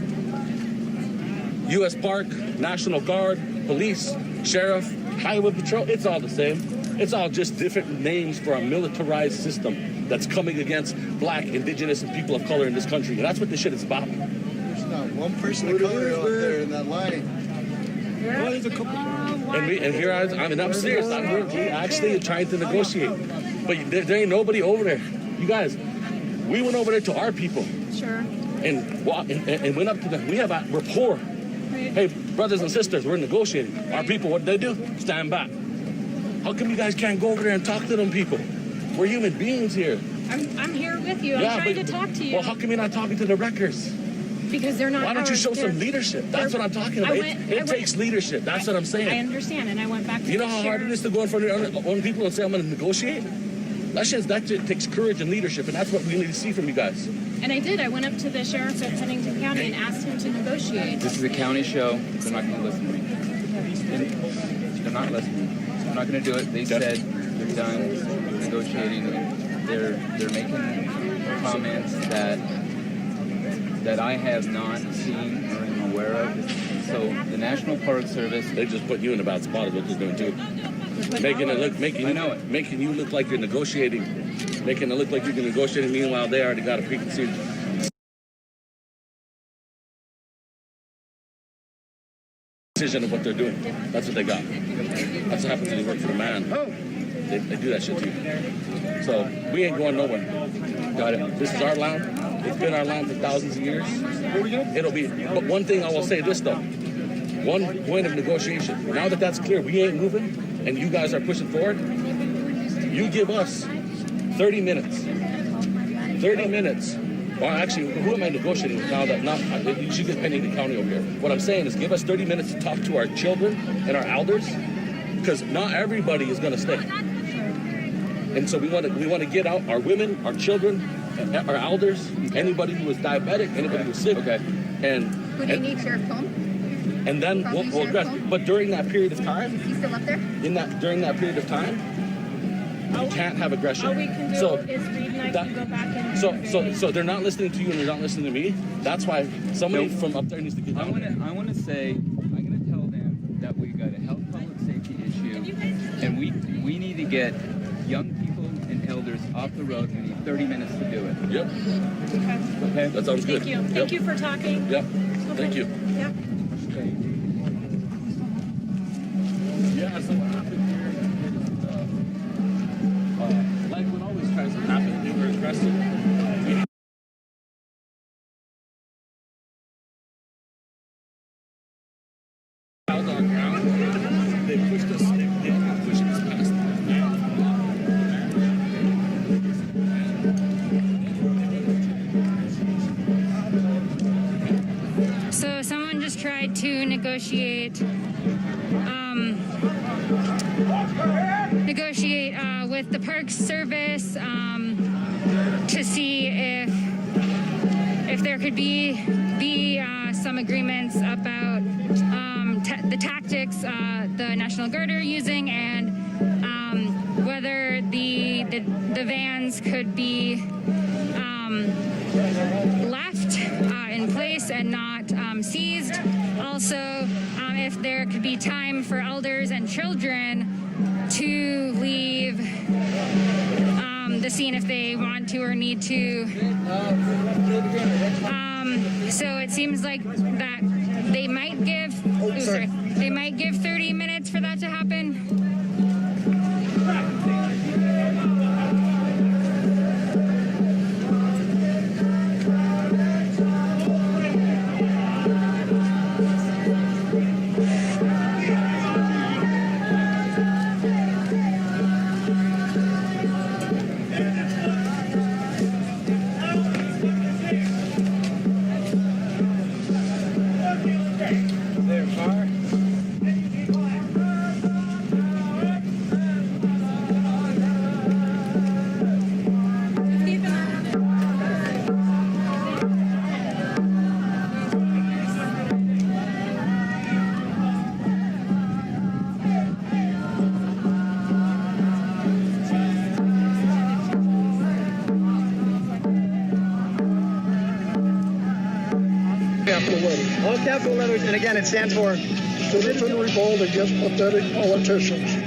U.S. Park, National Guard, police, sheriff, highway patrol. It's all the same. It's all just different names for a militarized system that's coming against black, indigenous, and people of color in this country. And that's what this shit is about. There's not one person of color out there in that line. Well, there's a couple. And here I'm serious. We're actually trying to negotiate. But there ain't nobody over there. You guys, we went over there to our people. Sure. And went up to them. We're poor. Right. Hey, brothers and sisters, we're negotiating. Our people, what do they do? Stand back. How come you guys can't go over there and talk to them people? We're human beings here. I'm here with you. I'm trying to talk to you. Well, how come you're not talking to the wreckers? Because they're not. Why don't you show some leadership? That's what I'm talking about. It takes leadership. That's what I'm saying. I understand, and I went back to You know how hard it is to go in front of your own people and say, I'm going to negotiate? That shit takes courage and leadership, and that's what we need to see from you guys. And I did. I went up to the sheriff at Pennington County and asked him to negotiate. This is a county show. They're not going to listen to me. They're not listening. I'm not going to do it. They said they're done negotiating. They're making comments that I have not seen or am aware of. So the National Park Service, they just put you in a bad spot is what they're doing too. Making you look like you're negotiating. Making it look like you're negotiating. Meanwhile, they already got a preconceived decision of what they're doing. That's what they got. That's what happens when you work for the man. They do that shit to you. So we ain't going nowhere. Got it. This is our land. It's been our land for thousands of years. It'll be. But one thing I will say this though. One point of negotiation. Now that that's clear, we ain't moving, and you guys are pushing forward. You give us 30 minutes. 30 minutes. Well, actually, who am I negotiating with now? You should get Pennington County over here. What I'm saying is give us 30 minutes to talk to our children and our elders, because not everybody is going to stay. And so we want to get out our women, our children, our elders, anybody who is diabetic, anybody who's sick. Okay. Who do you need, Sheriff Cone? And then we'll address. But during that period of time, he's still up there. During that period of time, you can't have aggression. All we can do is Reed and I can go back and so they're not listening to you and they're not listening to me. That's why somebody from up there needs to get down. I want to say, I'm going to tell them that we got a health public safety issue, and we need to get young people and elders off the road. We need 30 minutes to do it. Yep. Okay. That sounds good. Thank you. Thank you for talking. Yep. Okay. Thank you. Yeah. Yeah, so what happened here is Held our ground. They pushed us. They're pushing us past the So someone just tried to negotiate with the Park Service to see if there could be some agreements about the tactics the National Guard are using, and whether the vans could be left in place and not seized. Also, if there could be time for elders and children to leave the scene if they want to or need to. So it seems like that they might give. They might give 30 minutes for that to happen. All capital letters, and again, it stands for Citizen Revolt Against Pathetic Politicians.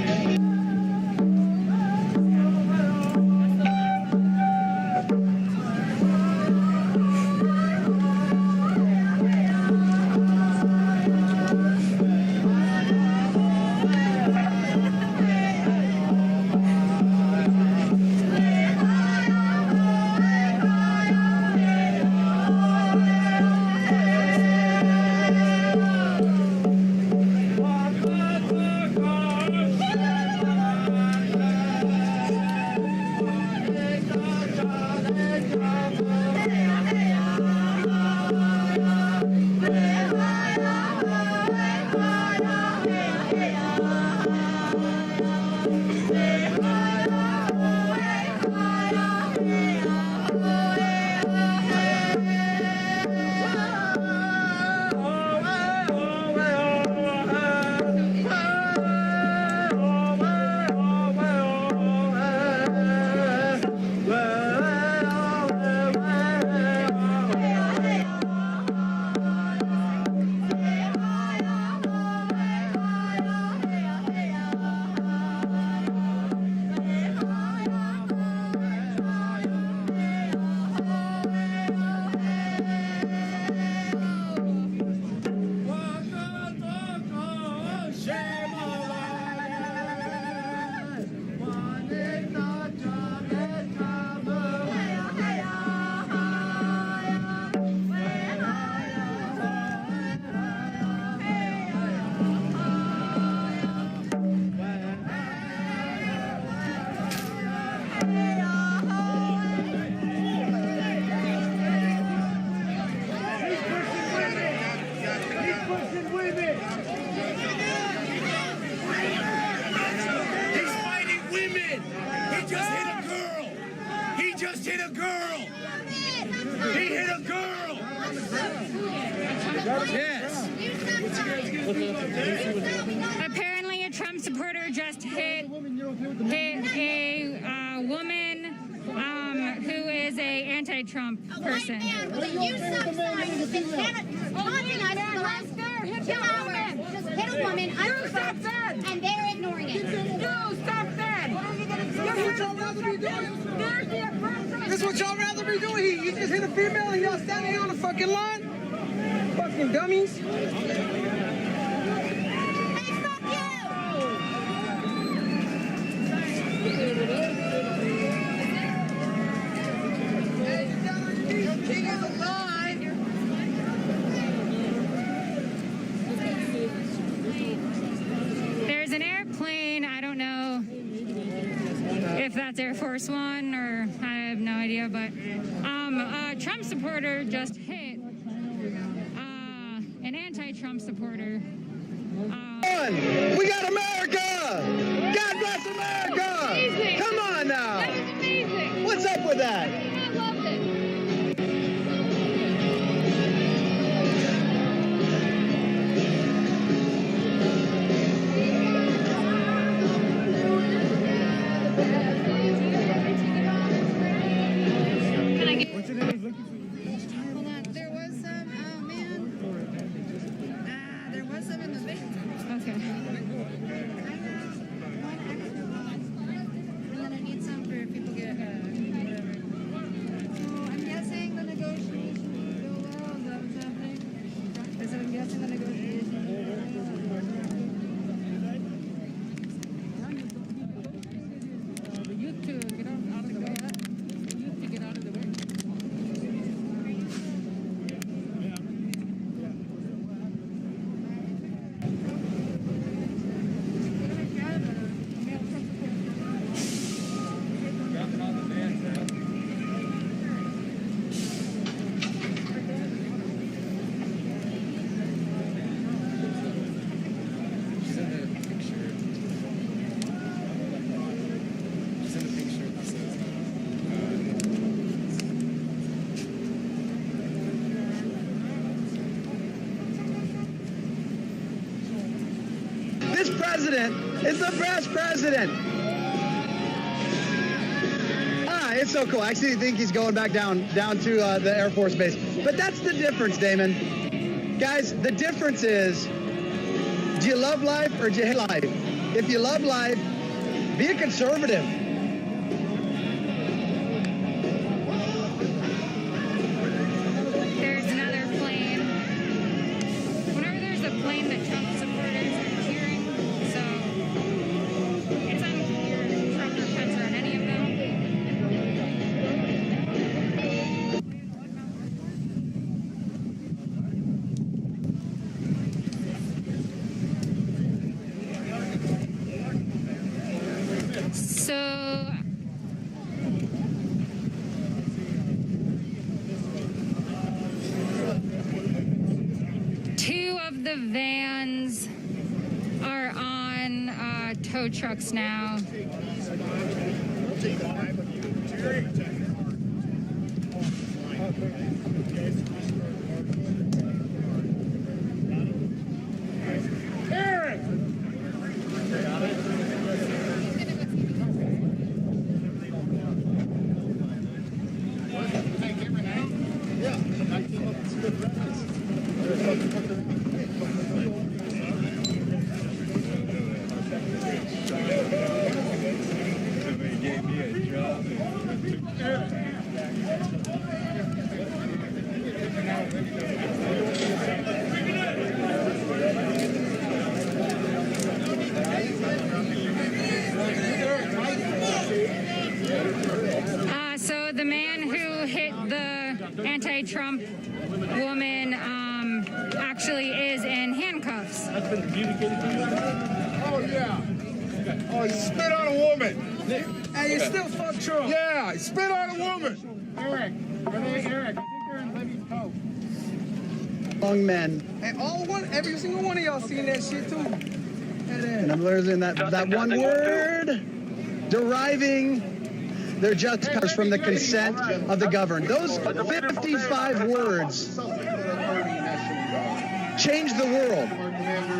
Apparently, a Trump supporter just hit a woman who is a anti-Trump person. Just hit a woman, and they're ignoring it. No, stop that! That's what y'all rather be doing? That's what y'all rather be doing? You just hit a female and y'all standing on the fucking line? Fucking dummies. that's Air Force One, or I have no idea, but a Trump supporter just hit an anti-Trump supporter. We got America! God bless America! Amazing. Come on now! That was amazing. What's up with that? I loved it. There was some, oh man. There was some in the video. Okay. And then I need some for if people get, whatever. So I'm guessing the negotiations will go well. Is that what's happening? I said I'm guessing the negotiations will go well. You to get out of the way. You to get out of the way. This president is the best president. It's so cool. I actually think he's going back down to the Air Force Base. But that's the difference, Damon. Guys, the difference is, do you love life or do you hate life? If you love life, be a conservative. There's another plane. Whenever there's a plane that Trump supporters are cheering, so it's unclear if Trump or Pence are on any of them. So two of the vans are on tow trucks now. So the man who hit the anti-Trump woman actually is in handcuffs. Oh, yeah. Oh, he spit on a woman. And you still fuck Trump. Yeah, he spit on a woman. Eric, I think they're in Libby's coat. Young men. And every single one of y'all seen that shit too. And I'm learning that one word, deriving their justice comes from the consent of the governed. Those 55 words changed the world.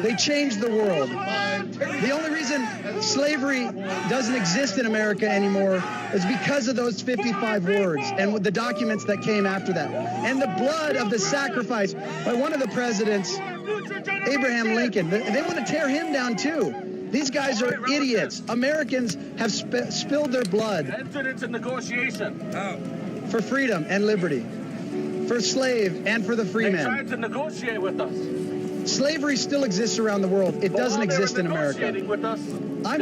They changed the world. The only reason slavery doesn't exist in America anymore is because of those 55 words and with the documents that came after that. And the blood of the sacrifice by one of the presidents, Abraham Lincoln. They want to tear him down too. These guys are idiots. Americans have spilled their blood. Entered into negotiation. For freedom and liberty. For slave and for the free They man. tried to negotiate with us. Slavery still exists around the world. It doesn't exist in America. With us, I'm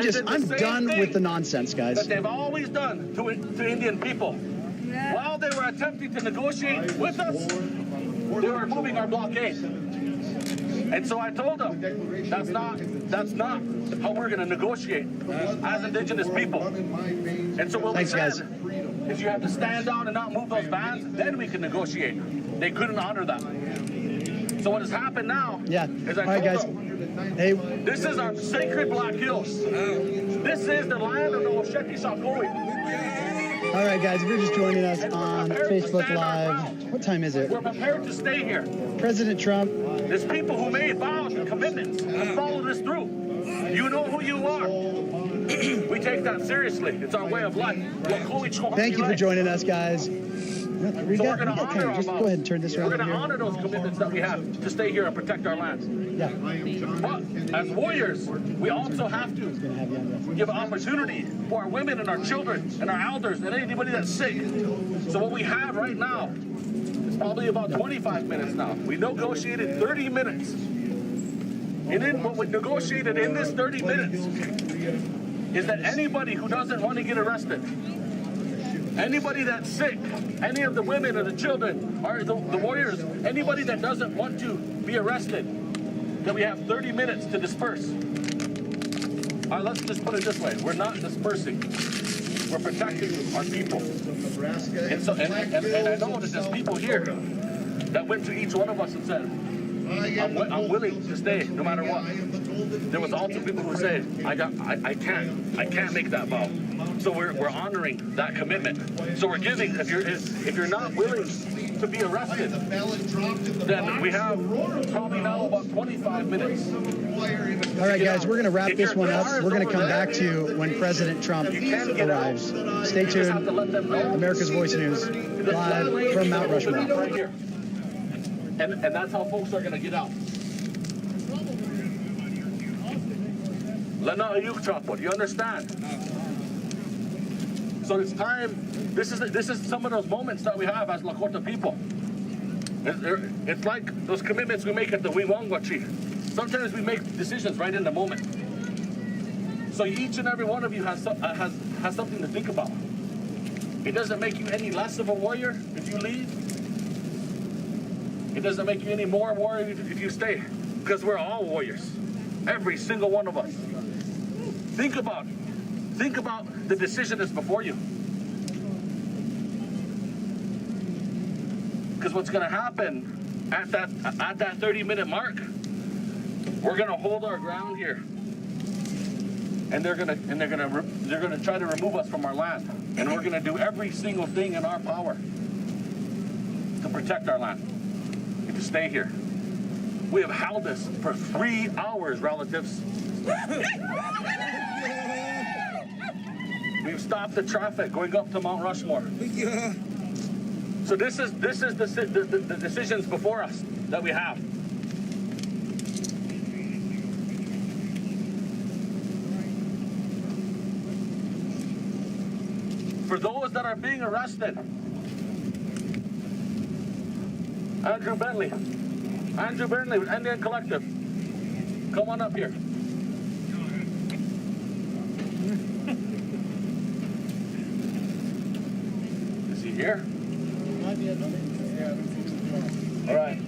done with the nonsense, guys. that they've always done to Indian people. While they were attempting to negotiate with us, they were moving our blockade. And so I told them, that's not how we're going to negotiate as Indigenous people. And so what we said is you have to stand down and not move those vans, then we can negotiate. They couldn't honor that. So what has happened now is I told them, this is our sacred Black Hills. This is the land of the Osheti Sakoi. All right, guys, if you're just joining us on Facebook Live, what time is it? We're prepared to stay here. President Trump. There's people who made vows and commitments to follow this through. You know who you are. We take that seriously. It's our way of life. Thank you for joining us, guys. We're going to honor our just go ahead and turn this around. We're going to honor those commitments that we have to stay here and protect our lands. Yeah. But as warriors, we also have to give opportunity for our women and our children and our elders and anybody that's sick. So what we have right now is probably about 25 minutes now. We negotiated 30 minutes. And then what we negotiated in this 30 minutes is that anybody who doesn't want to get arrested, anybody that's sick, any of the women or the children or the warriors, anybody that doesn't want to be arrested, that we have 30 minutes to disperse. All right, let's just put it this way. We're not dispersing. We're protecting our people. And so, and I know that there's people here that went to each one of us and said, I'm willing to stay no matter what. There was also people who said, I can't make that vow. So we're honoring that commitment. So we're giving, if you're not willing to be arrested, then we have probably now about 25 minutes. All right, guys, we're going to wrap this one up. We're going to come back to you when President Trump arrives. Stay tuned. America's Voice News, live from Mount Rushmore. Right here. And that's how folks are going to get out. You understand? So it's time. This is some of those moments that we have as Lakota people. It's like those commitments we make at the Wiwangwachi. Sometimes we make decisions right in the moment. So each and every one of you has something to think about. It doesn't make you any less of a warrior if you leave. It doesn't make you any more warrior if you stay, because we're all warriors, every single one of us. Think about the decision that's before you. Because what's going to happen at that 30-minute mark, we're going to hold our ground here, and they're going to try to remove us from our land, and we're going to do every single thing in our power to protect our land. To stay here. We have held this for 3 hours, relatives. We've stopped the traffic going up to Mount Rushmore. So this is the decisions before us that we have. For those that are being arrested, Andrew Bentley with Indian Collective. Come on up here. Is he here? All right.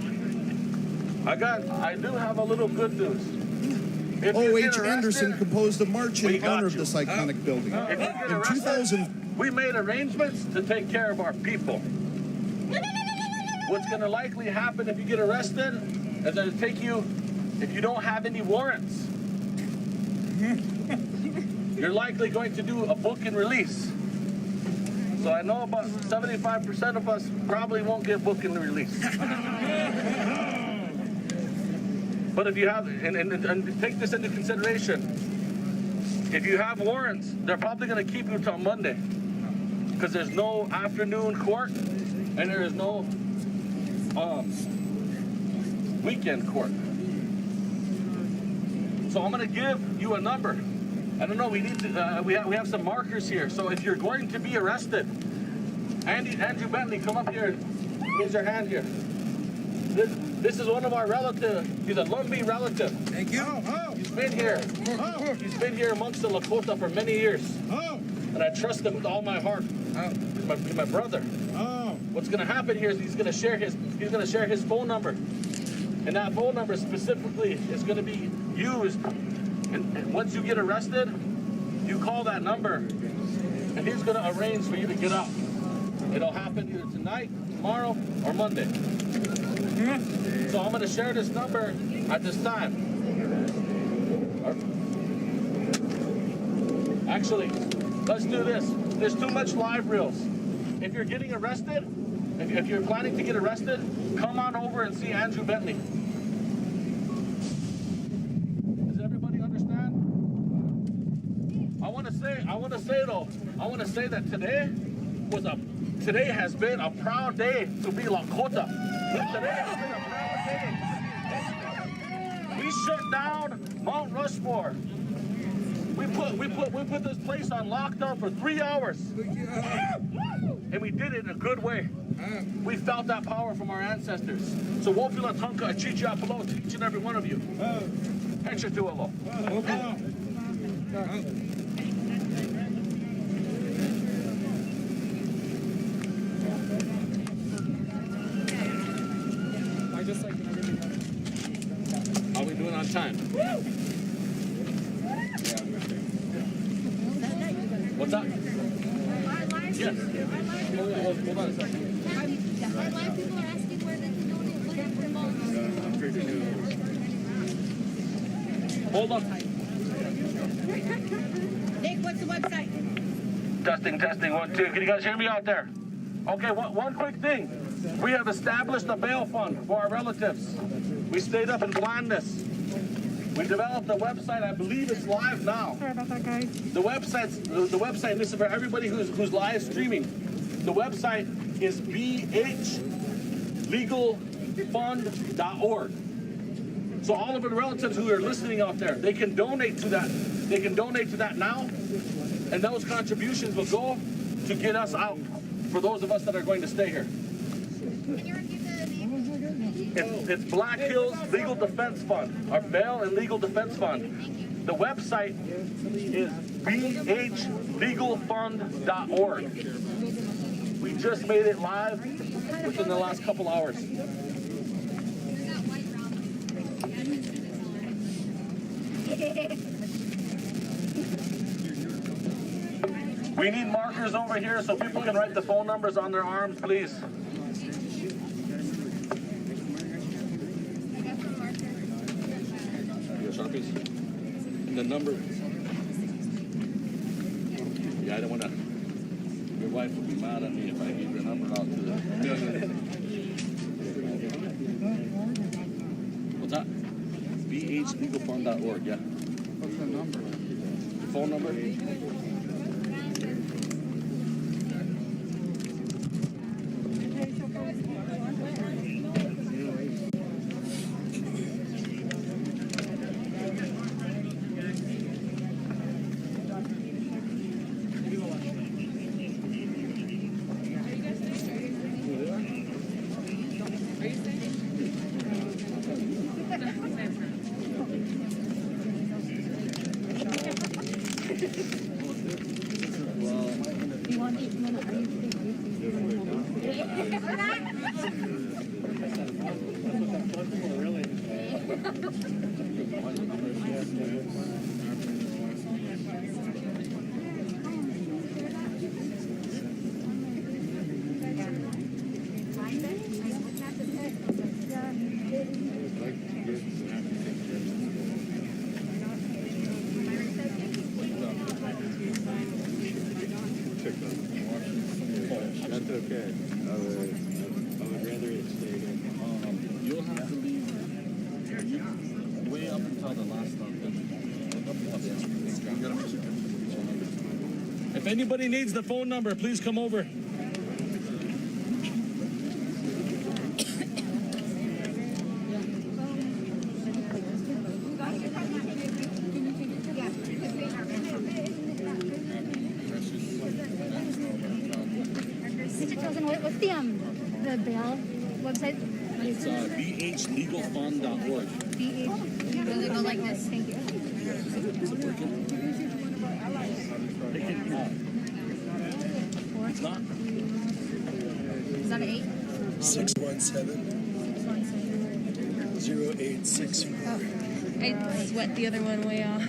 I do have a little good news. O.H. Anderson composed a march in honor of this iconic building. In 2000, we made arrangements to take care of our people. What's going to likely happen if you get arrested is that it'll take you, if you don't have any warrants, you're likely going to do a book and release. So I know about 75% of us probably won't get book and release. But if you have, and take this into consideration, if you have warrants, they're probably going to keep you till Monday, because there's no afternoon court and there is no weekend court. So I'm going to give you a number. I don't know. We need to. We have some markers here. So if you're going to be arrested, Andrew Bentley, come up here. Raise your hand here. This is one of our relatives. He's a Lumbee relative. Thank you. He's been here. He's been here amongst the Lakota for many years. And I trust him with all my heart. He's my brother. What's going to happen here is he's going to share his phone number. And that phone number specifically is going to be used. And once you get arrested, you call that number, and he's going to arrange for you to get out. It'll happen either tonight, tomorrow, or Monday. So I'm going to share this number at this time. Actually, let's do this. There's too much live reels. If you're getting arrested, if you're planning to get arrested, come on over and see Andrew Bentley. Does everybody understand? I want to say that today has been a proud day to be Lakota. Today has been a proud day. We shut down Mount Rushmore. We put this place on lockdown for 3 hours. And we did it in a good way. We felt that power from our ancestors. So wopila tanka achichi apalo to each and every one of you. Hecha tualo. How are we doing on time? What's up? Yes. Hold on a second. Our live people are asking where they can donate money for moms. Hold on. Nick, what's the website? Testing, 1, 2. Can you guys hear me out there? Okay, one quick thing. We have established a bail fund for our relatives. We stayed up and planned this. We developed a website. I believe it's live now. Sorry about that, guys. The website, this is for everybody who's live streaming. The website is bhlegalfund.org. So all of the relatives who are listening out there, they can donate to that. They can donate to that now, and those contributions will go to get us out for those of us that are going to stay here. It's Black Hills Legal Defense Fund, our bail and legal defense fund. The website is bhlegalfund.org. We just made it live within the last couple hours. We need markers over here so people can write the phone numbers on their arms, please. Sharpies. And the number. Yeah, I don't want to. Your wife would be mad at me if I gave your number out to the million. What's that? bhlegalfund.org, yeah. What's the number? The phone number? That's okay. I would rather it stayed in. You'll have to leave way up until the last stop. If anybody needs the phone number, please come over. What's the bail website? It's bhlegalfund.org. Does it go like this? Thank you. It's not. Is that an 8? 617. 086. Oh, I sweat the other one way off.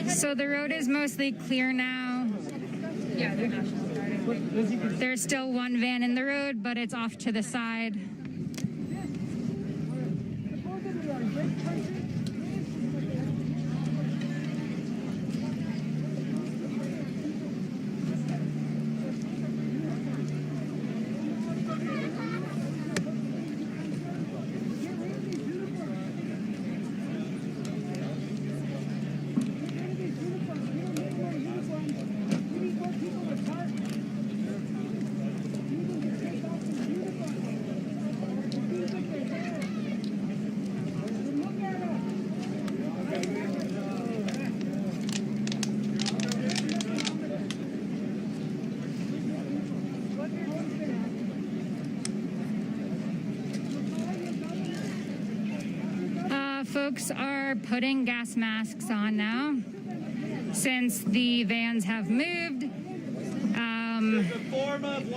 So the road is mostly clear now. Yeah, they're National Guard. There's still one van in the road, but it's off to the side. Folks are putting gas masks on now since the vans have moved.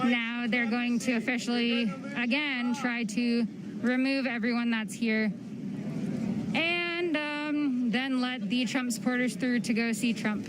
Now they're going to officially, again, try to remove everyone that's here and then let the Trump supporters through to go see Trump.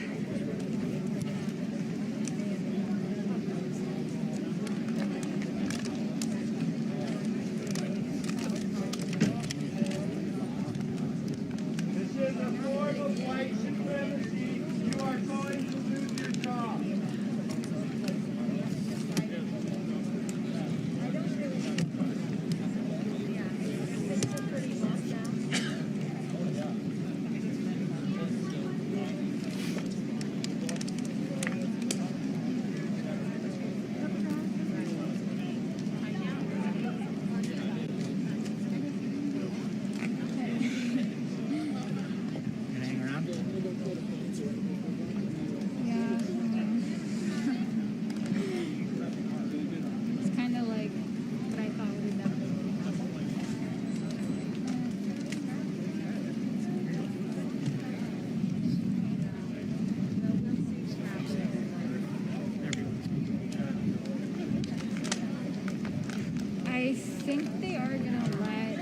I think they are gonna let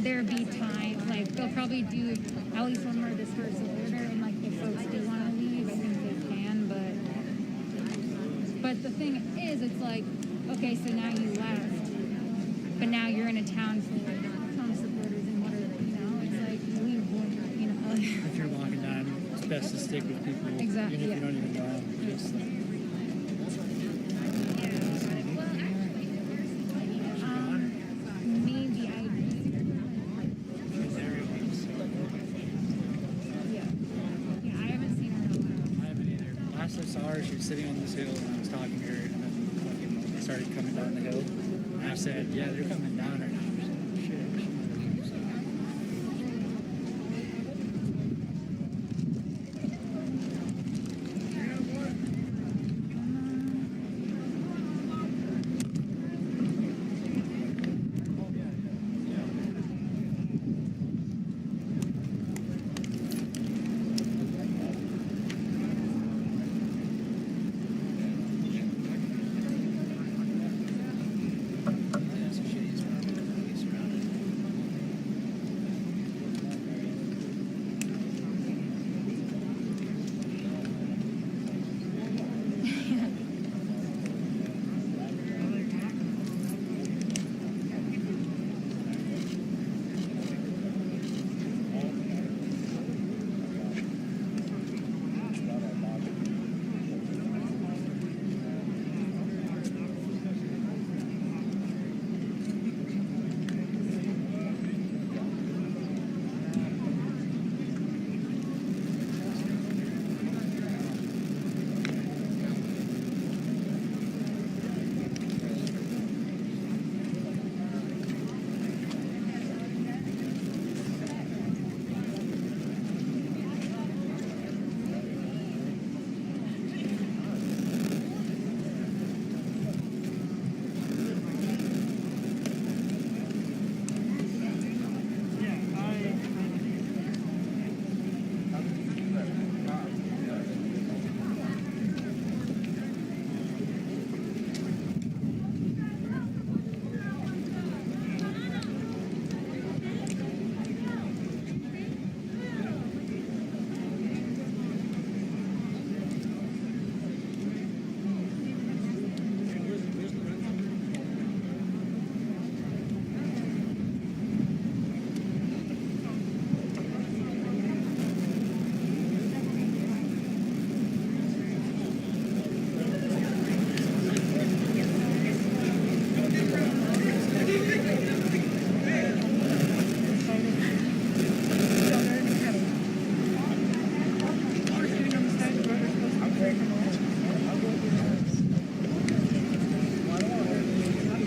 there be time. Like they'll probably do at least one more dispersal order, and like if folks do want to leave, I think they can. But the thing is, it's like, okay, so now you left, but now you're in a town full of Trump supporters, and what are it's like you leave one, If you're walking down, it's best to stick with people. Exactly. Even if you don't even know them. Just like, she was sitting on this hill and I was talking to her and then they started coming down the hill. And I said, yeah, they're coming down right now.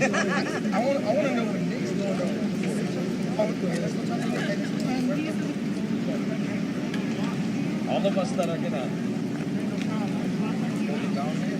want to know what Nick's going on. Okay, let's go talk to Nick. All of us that are gonna hold it down here.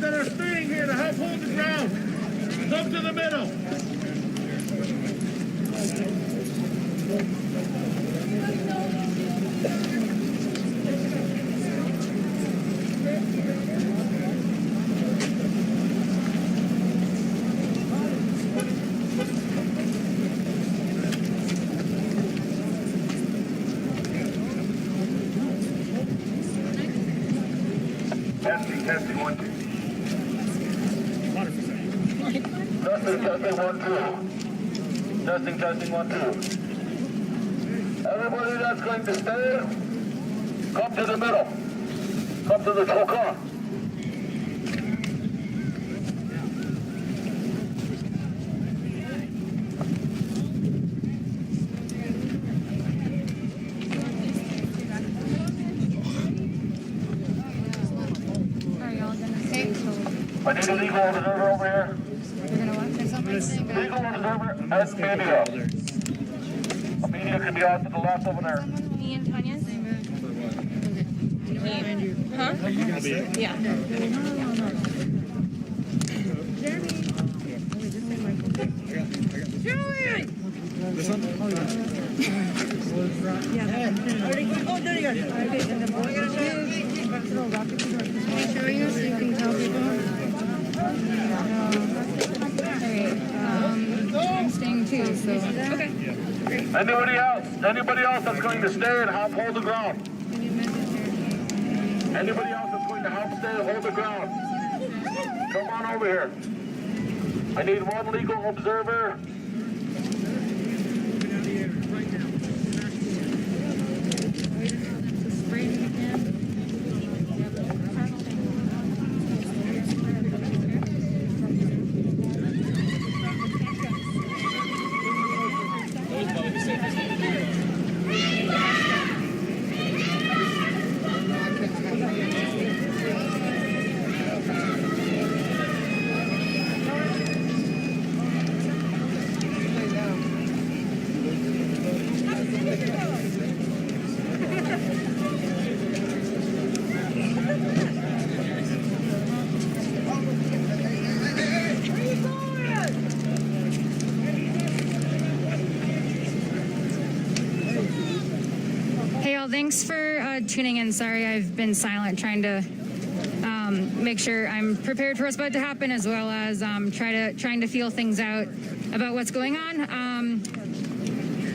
that are staying here to help hold the ground. Come to the middle. Testing 1, 2. Testing 1, 2. Testing 1, 2. Everybody that's going to stay, come to the middle. Come to the choker. I need a legal observer over here. Legal observer and media. A media can be out to the left over there. Me and Tanya? Huh? Yeah. Julian! This one? Oh, there you go. Showing us so you can tell people. I'm staying too, so. Okay. Great. Anybody else? Anybody else that's going to stay and help hold the ground? Anybody else that's going to help stay and hold the ground? Come on over here. I need one legal observer. Thanks for tuning in. Sorry I've been silent, trying to make sure I'm prepared for what's about to happen, as well as trying to feel things out about what's going on.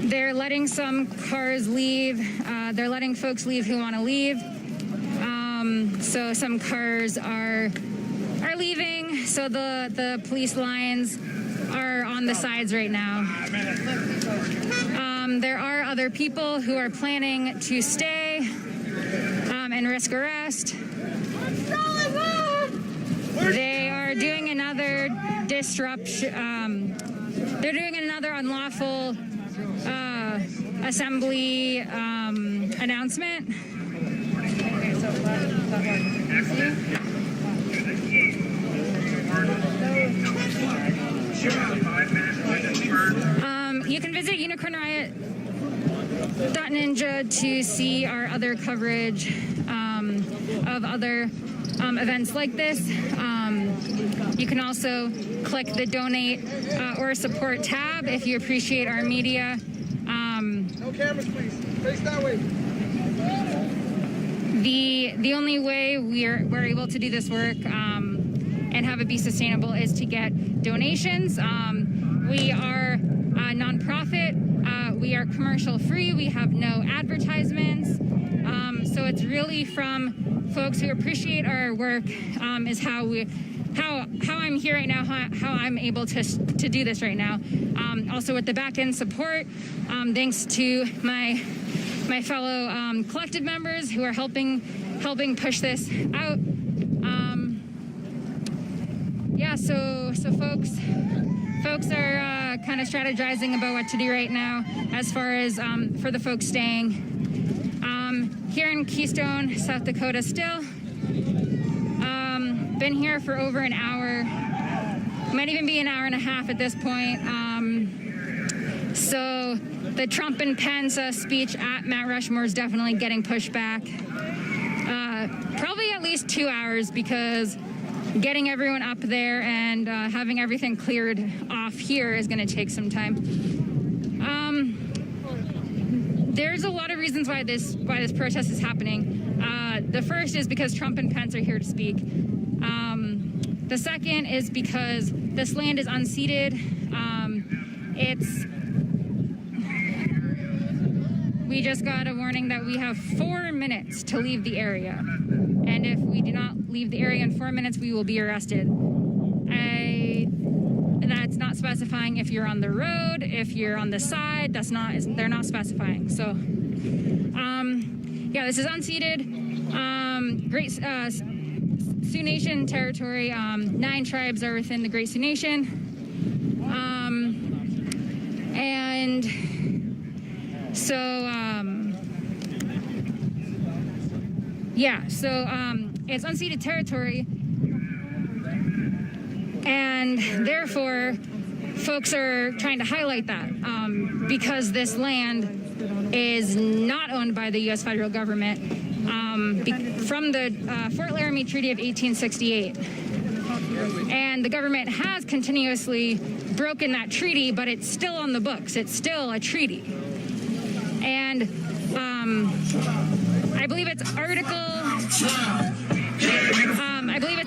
They're letting some cars leave. They're letting folks leave who want to leave. So some cars are are leaving, so the police lines are on the sides right now. There are other people who are planning to stay and risk arrest. They are doing another disruption. They're doing another unlawful assembly announcement. You can visit unicornriot.ninja to see our other coverage of other events like this. You can also click the donate or support tab if you appreciate our media. No cameras, please. Face that way. The only way we're able to do this work and have it be sustainable is to get donations. We are a nonprofit. We are commercial free. We have no advertisements. So it's really from folks who appreciate our work is how I'm here right now, how I'm able to do this right now. Also with the back end support, thanks to my fellow collective members who are helping push this out. Yeah, so folks are kind of strategizing about what to do right now as far as for the folks staying. Here in Keystone, South Dakota still. Been here for over an hour. Might even be an hour and a half at this point. So the Trump and Pence speech at Mount Rushmore is definitely getting pushed back. Probably at least 2 hours because getting everyone up there and having everything cleared off here is going to take some time. There's a lot of reasons why this protest is happening. The first is because Trump and Pence are here to speak. The second is because this land is unceded. We just got a warning that we have 4 minutes to leave the area. And if we do not leave the area in 4 minutes, we will be arrested. That's not specifying if you're on the road, if you're on the side, they're not specifying. So, yeah, this is unceded. Great Sioux Nation territory. 9 tribes are within the Great Sioux Nation. And so, yeah, so it's unceded territory. And therefore, folks are trying to highlight that because this land is not owned by the U.S. federal government from the Fort Laramie Treaty of 1868. And the government has continuously broken that treaty, but it's still on the books. It's still a treaty. And I believe it's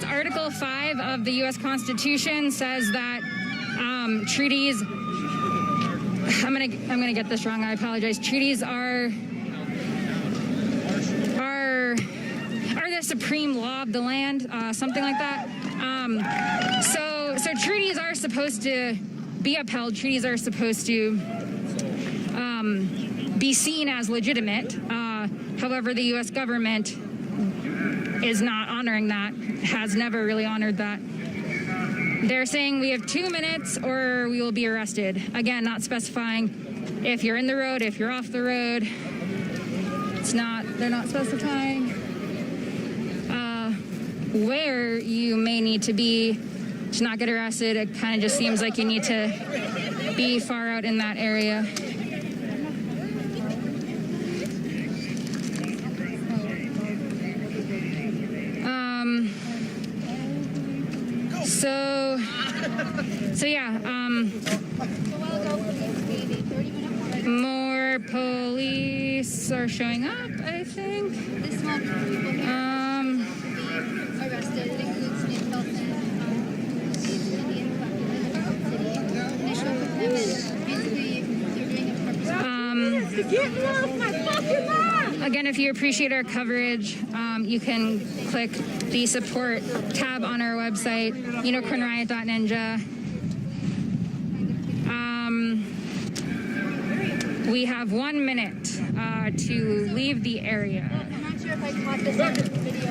Article 5 of the U.S. Constitution says that treaties. I'm gonna get this wrong. I apologize. Treaties are the supreme law of the land, something like that. So treaties are supposed to be upheld. Treaties are supposed to be seen as legitimate. However, the U.S. government is not honoring that, has never really honored that. They're saying we have 2 minutes or we will be arrested. Again, not specifying if you're in the road, if you're off the road. They're not specifying where you may need to be to not get arrested. It kind of just seems like you need to be far out in that area. So yeah, more police are showing up, I think. This small group of people here arrested. It includes Nick Dalton, Indian initial commitment. Basically, they're doing it purposely. Get me off my fucking lawn! Again, if you appreciate our coverage, you can click the support tab on our website, unicornriot.ninja. We have 1 minute to leave the area. I'm not sure if I caught this on the video.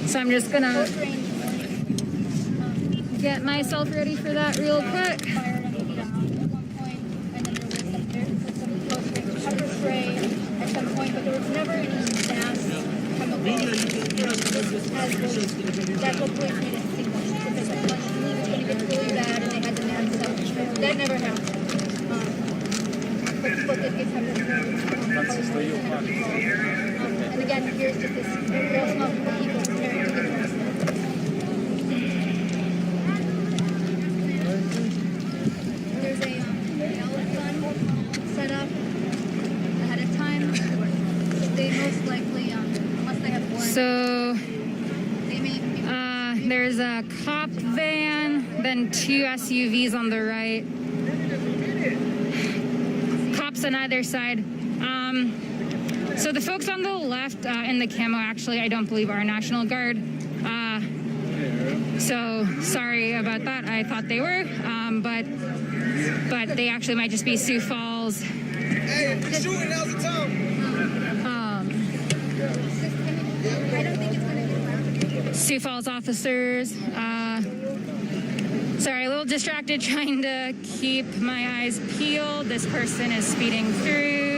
So I'm just gonna get myself ready for that real quick. Pepper spray at some point, but there was never any gas chemical that will point me to extinguish because I believe it's going to get really bad and they had to ban stuff. That never happened. But people did get pepper spray. And again, here's just this real small group of people preparing to get arrested. There's a ballot gun set up ahead of time. They most likely, unless they have warrants, So they may even be. there's a cop van, then 2 SUVs on the right. Cops on either side. So the folks on the left in the camo, actually, I don't believe are National Guard. So sorry about that. I thought they were, but they actually might just be Sioux Falls. Hey, you're shooting, now's the time. I don't think it's going to get around. Sioux Falls officers. Sorry, a little distracted trying to keep my eyes peeled. This person is speeding through.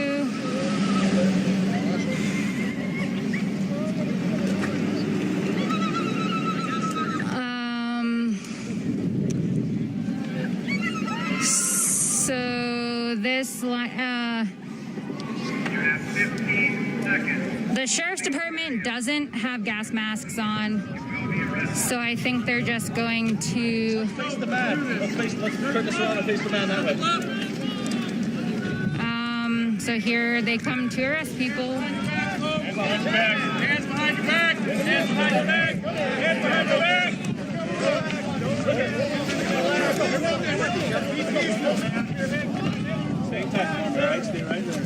So this the sheriff's department doesn't have gas masks on, so I think they're just going to Face the man. Let's turn this around and face the man that way. so here they come to arrest people. Hands behind your back. Hands behind your back. Hands behind your back. Hands behind your back. Stay tight, all right? Stay right there.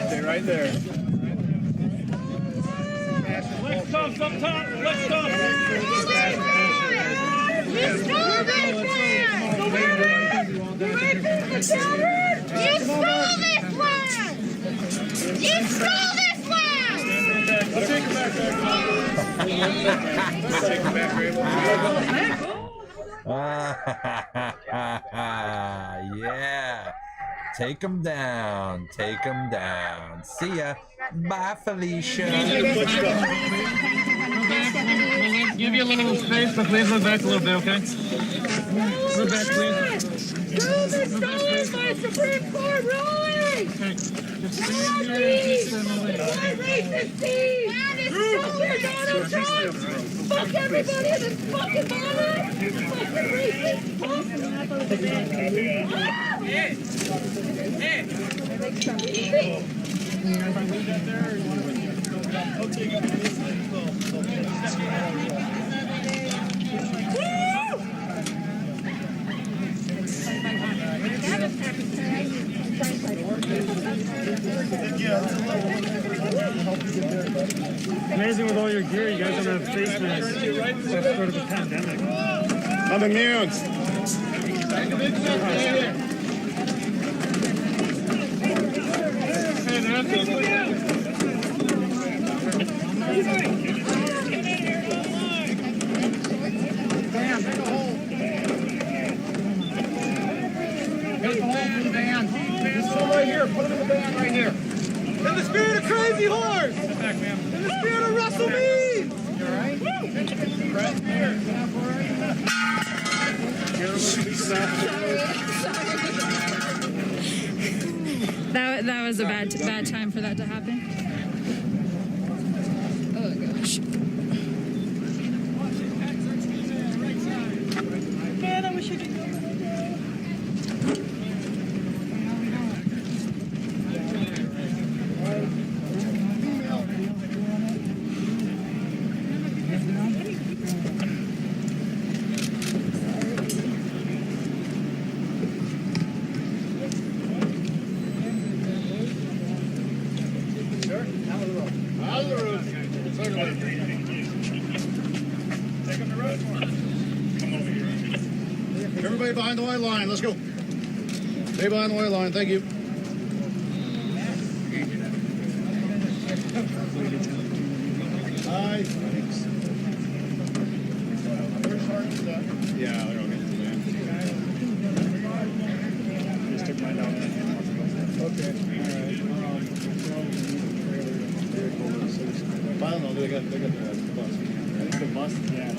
Stay right there. Let's stop, stop, stop. Let's stop. You stole this land! You rapist, the coward! You stole this land! You stole this land! Let's take it back. Let's take it back, yeah. Take them down. Take them down. See ya. Bye, Felicia. Give you a little space, but please look back a little bit, okay? Look back, please. Prove is stolen by Supreme Court ruling! Racist team! Fuck your Donald Trump! Fuck everybody in this fucking body! Fucking racist! Amazing with all your gear, you guys don't have face masks. It's sort of a pandemic. I'm immune. Right here, put him in the van right here. In the spirit of Crazy Horse! Sit back, ma'am. In the spirit of Russell Meade! You alright? Right here. That was a bad time for that to happen. Oh gosh. Man, I wish I could go. Sure. Everybody behind the white line. Let's go. Stay behind the white line. Thank you. Hi. Yeah, they're all good. Just took mine out. Okay. I don't know. They got the bus. I think the bus. Yeah.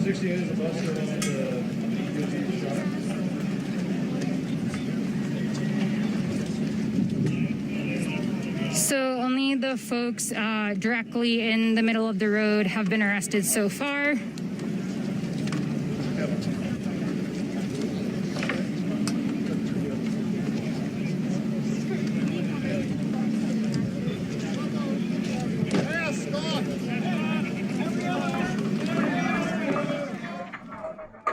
68 is the bus that went to So only the folks directly in the middle of the road have been arrested so far.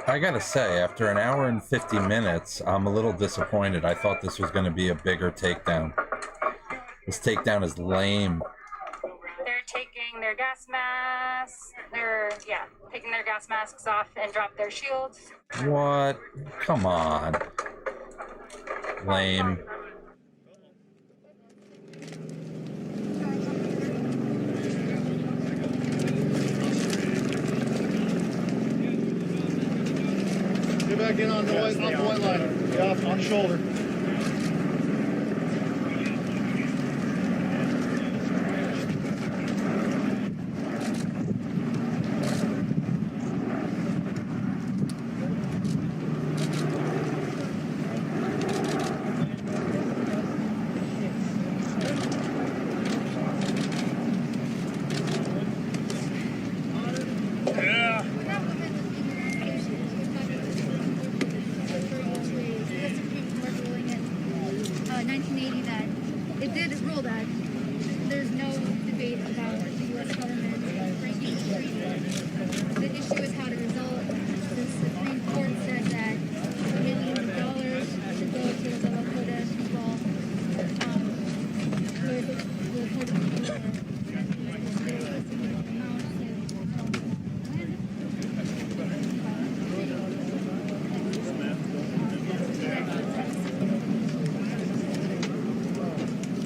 I gotta say, after an hour and 50 minutes, I'm a little disappointed. I thought this was going to be a bigger takedown. This takedown is lame. They're taking their gas masks. They're taking their gas masks off and drop their shields. What? Come on. Lame. Get back in on the white line. Get off on the shoulder.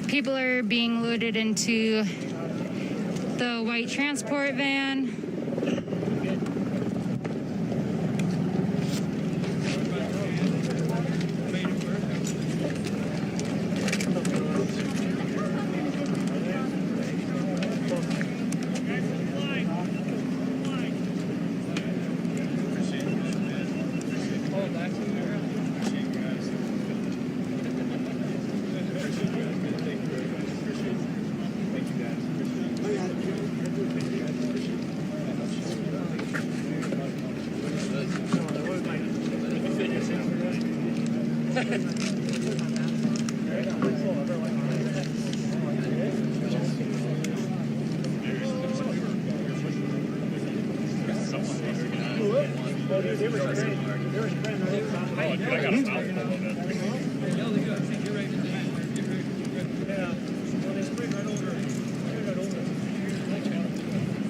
People are being loaded into the white transport van.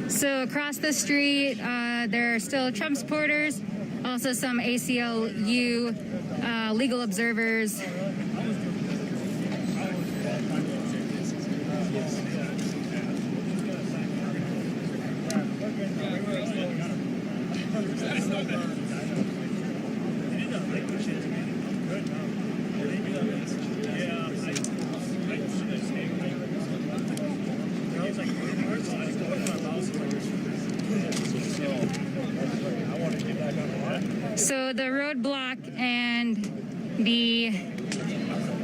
So across the street, there are still Trump supporters, also some ACLU legal observers. So the roadblock and the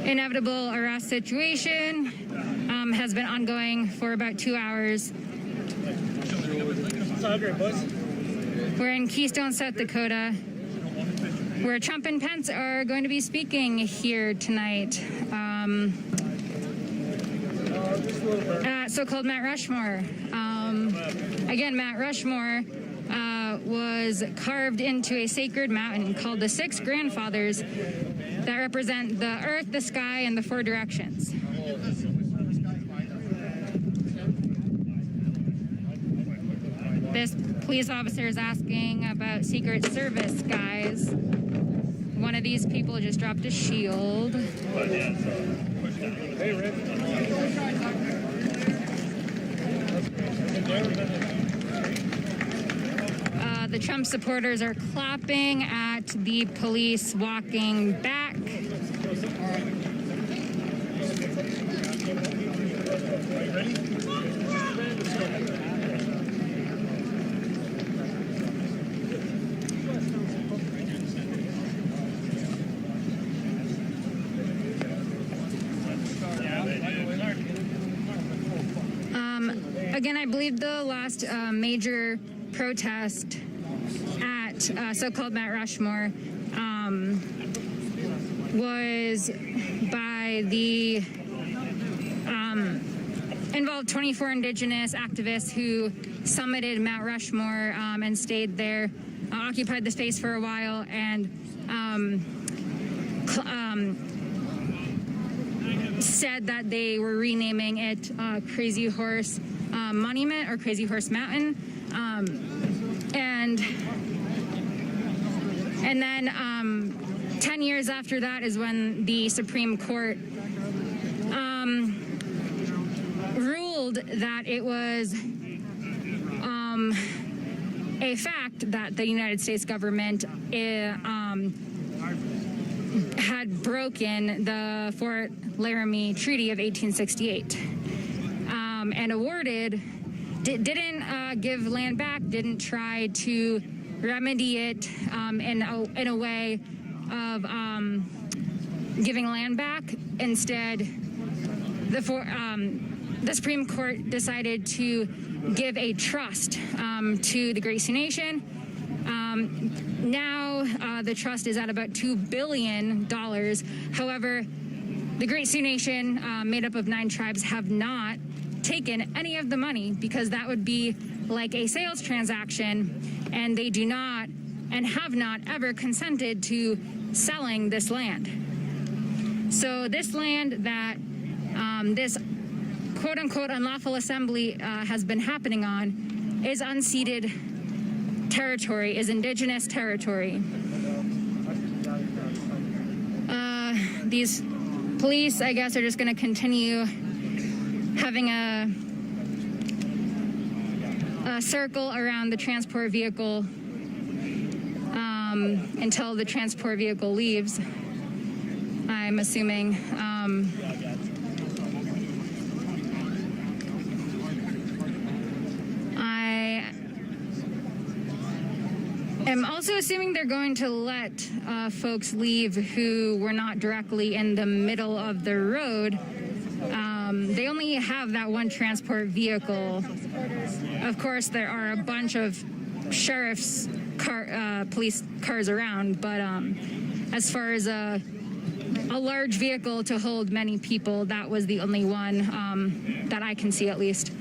inevitable arrest situation has been ongoing for about 2 hours. We're in Keystone, South Dakota, where Trump and Pence are going to be speaking here tonight. So-called Mount Rushmore. Again, Mount Rushmore was carved into a sacred mountain called the Six Grandfathers that represent the earth, the sky, and the four directions. This police officer is asking about Secret Service guys. One of these people just dropped a shield. The Trump supporters are clapping at the police walking back. Again, I believe the last major protest at so-called Mount Rushmore was by the involved 24 indigenous activists who summited Mount Rushmore and stayed there, occupied the space for a while, and said that they were renaming it Crazy Horse Monument or Crazy Horse Mountain. And then 10 years after that is when the Supreme Court ruled that it was a fact that the United States government had broken the Fort Laramie Treaty of 1868 and awarded, didn't give land back, didn't try to remedy it in a way of giving land back. Instead, the Supreme Court decided to give a trust to the Great Sioux Nation. Now the trust is at about $2 billion. However, the Great Sioux Nation, made up of 9 tribes, have not taken any of the money because that would be like a sales transaction, and they do not and have not ever consented to selling this land. So this land that this quote-unquote unlawful assembly has been happening on is unceded territory, is indigenous territory. These police, I guess, are just going to continue having a circle around the transport vehicle until the transport vehicle leaves, I'm assuming. I'm also assuming they're going to let folks leave who were not directly in the middle of the road. They only have that one transport vehicle. Of course, there are a bunch of sheriff's police cars around, but as far as a large vehicle to hold many people, that was the only one that I can see, at least.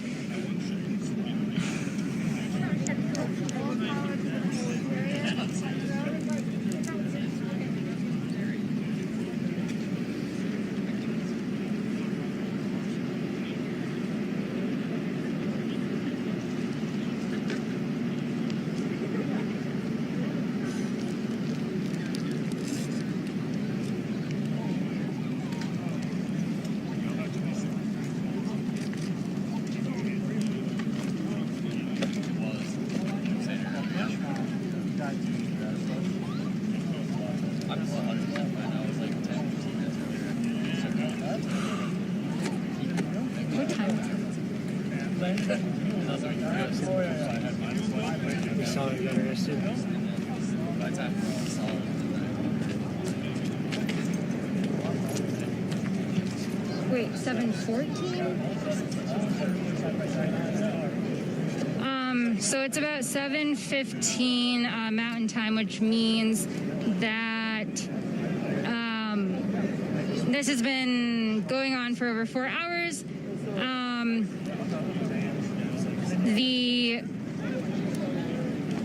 Wait, 7:14? So it's about 7:15 Mountain Time, which means that this has been going on for over 4 hours.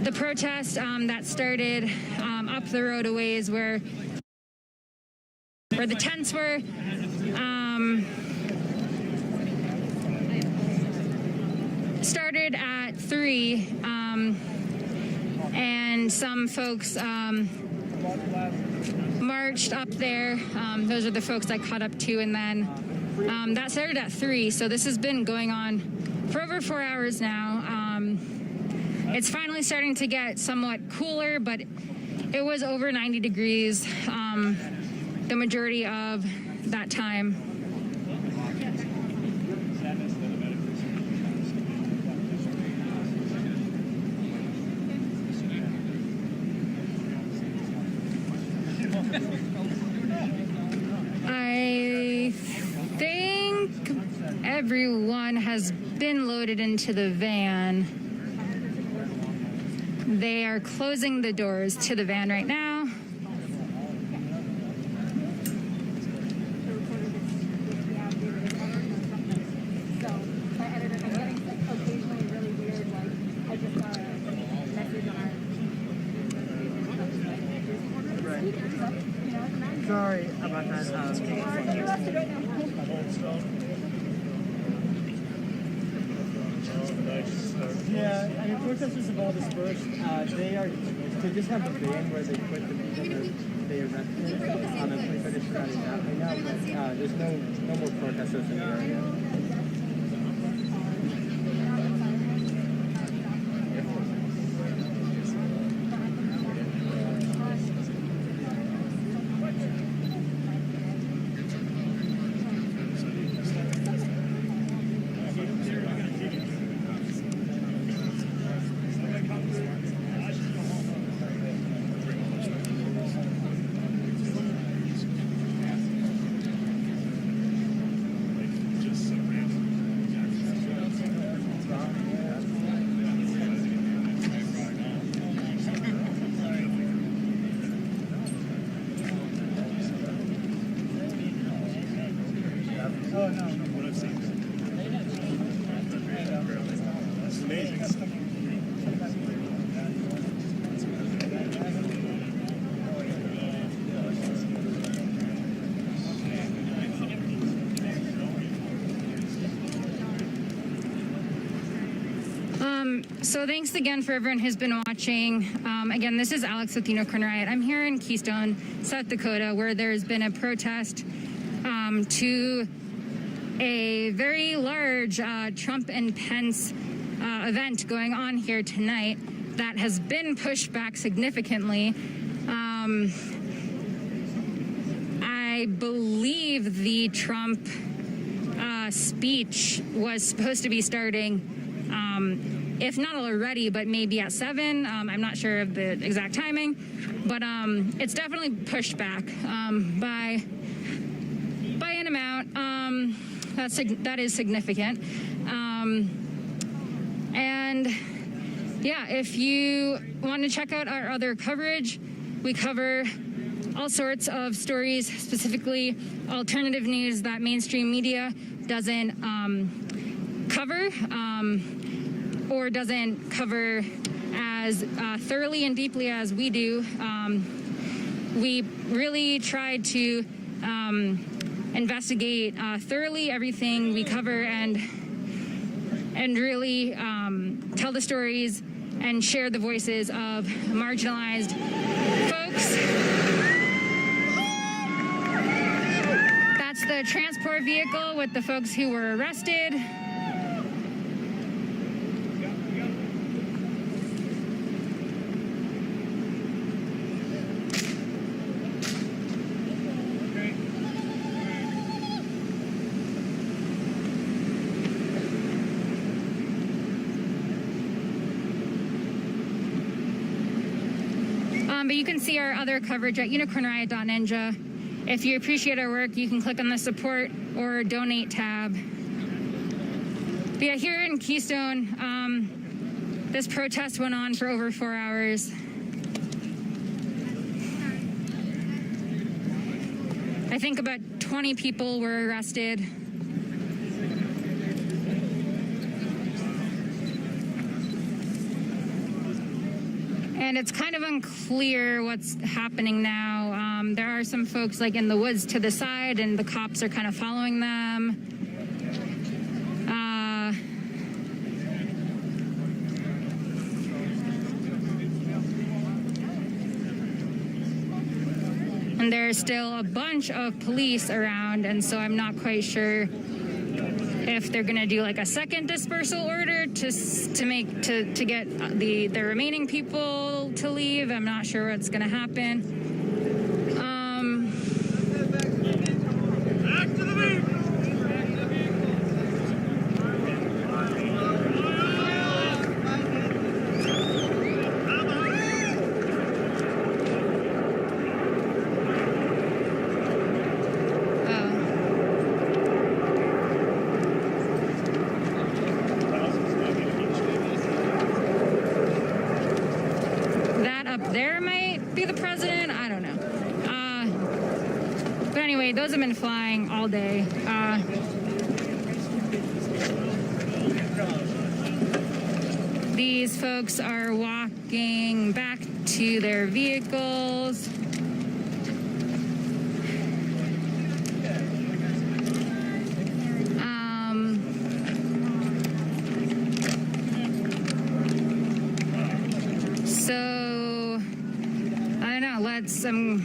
The protest that started up the road a ways where the tents were, started at 3. and some folks marched up there. Those are the folks I caught up to, and then that started at 3, so this has been going on for over 4 hours now. It's finally starting to get somewhat cooler, but it was over 90 degrees the majority of that time. I think everyone has been loaded into the van. They are closing the doors to the van right now. Sorry about that. Yeah, I mean, protesters have all dispersed. They are to just have a van where they put the people that they arrested and we finished running that right now, but there's no more protesters in the area. So thanks again for everyone who's been watching. Again, this is Alex with Unicorn Riot. I'm here in Keystone, South Dakota, where there's been a protest to a very large Trump and Pence event going on here tonight that has been pushed back significantly. I believe the Trump speech was supposed to be starting if not already, but maybe at 7. I'm not sure of the exact timing, but it's definitely pushed back by an amount. That is significant. And yeah, if you want to check out our other coverage, we cover all sorts of stories, specifically alternative news that mainstream media doesn't cover. Or doesn't cover as thoroughly and deeply as we do. We really tried to investigate thoroughly everything we cover and really tell the stories and share the voices of marginalized folks. That's the transport vehicle with the folks who were arrested. But you can see our other coverage at unicornriot.ninja. If you appreciate our work, you can click on the support or donate tab. But yeah, here in Keystone, this protest went on for over 4 hours. I think about 20 people were arrested. And it's kind of unclear what's happening now. There are some folks like in the woods to the side, and the cops are kind of following them. and there's still a bunch of police around, and so I'm not quite sure if they're gonna do like a second dispersal order to get the remaining people to leave. I'm not sure what's gonna happen. Back to the beat. There might be the president. I don't know. But anyway, those have been flying all day. These folks are walking back to their vehicles. I'm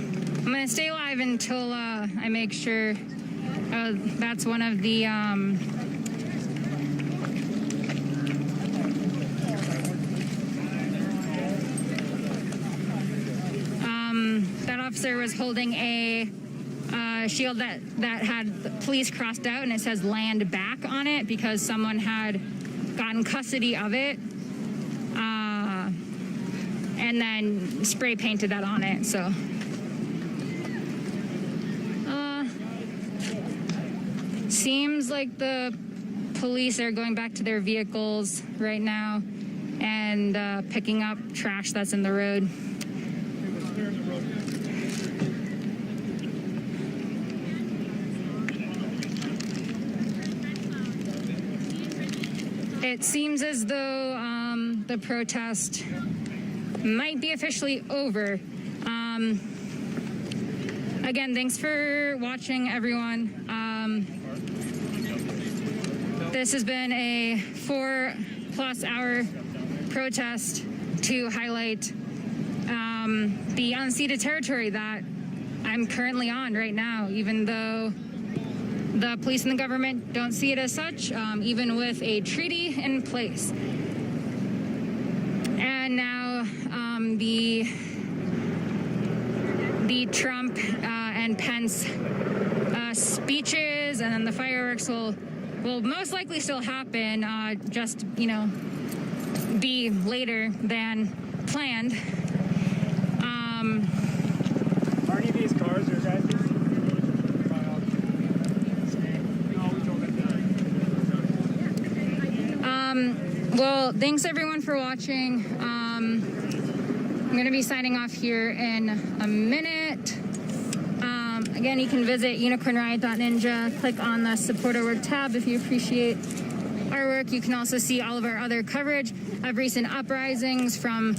gonna stay alive until I make sure. That's one of the that officer was holding a shield that had the police crossed out, and it says "land back" on it because someone had gotten custody of it. And then spray painted that on it, so. Seems like the police are going back to their vehicles right now and picking up trash that's in the road. It seems as though the protest might be officially over. Again, thanks for watching, everyone. This has been a 4+ hour protest to highlight the unceded territory that I'm currently on right now, even though the police and the government don't see it as such, even with a treaty in place. And now the Trump and Pence speeches, and then the fireworks will most likely still happen, just, be later than planned. Are any of these cars your guys'? Well, thanks everyone for watching. I'm going to be signing off here in a minute. Again, you can visit unicornriot.ninja, click on the support our work tab if you appreciate our work. You can also see all of our other coverage of recent uprisings, from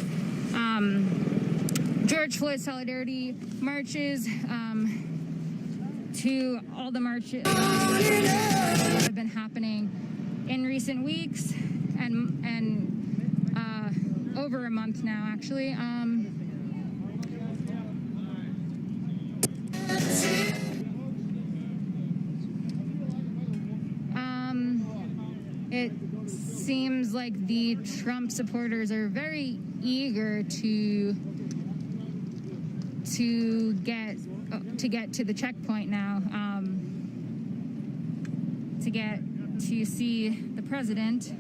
George Floyd solidarity marches to all the marches that have been happening in recent weeks and over a month now, actually. It seems like the Trump supporters are very eager to get to the checkpoint now, to get to see the president.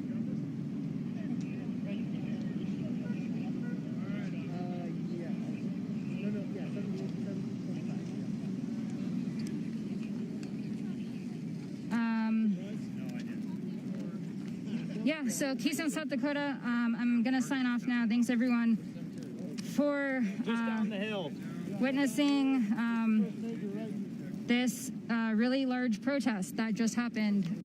Yeah, so Keystone, South Dakota, I'm going to sign off now. Thanks, everyone, for witnessing this really large protest that just happened.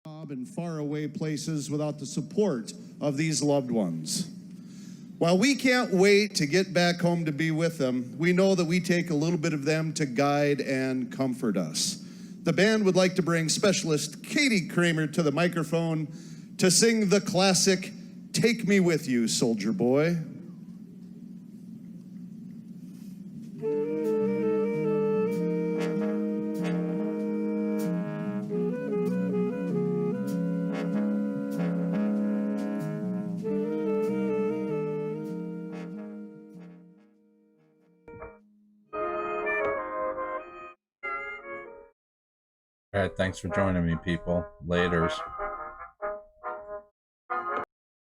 In faraway places without the support of these loved ones. While we can't wait to get back home to be with them, we know that we take a little bit of them to guide and comfort us. The band would like to bring specialist Katie Kramer to the microphone to sing the classic "Take Me With You, Soldier Boy." All right, thanks for joining me, people. Laters.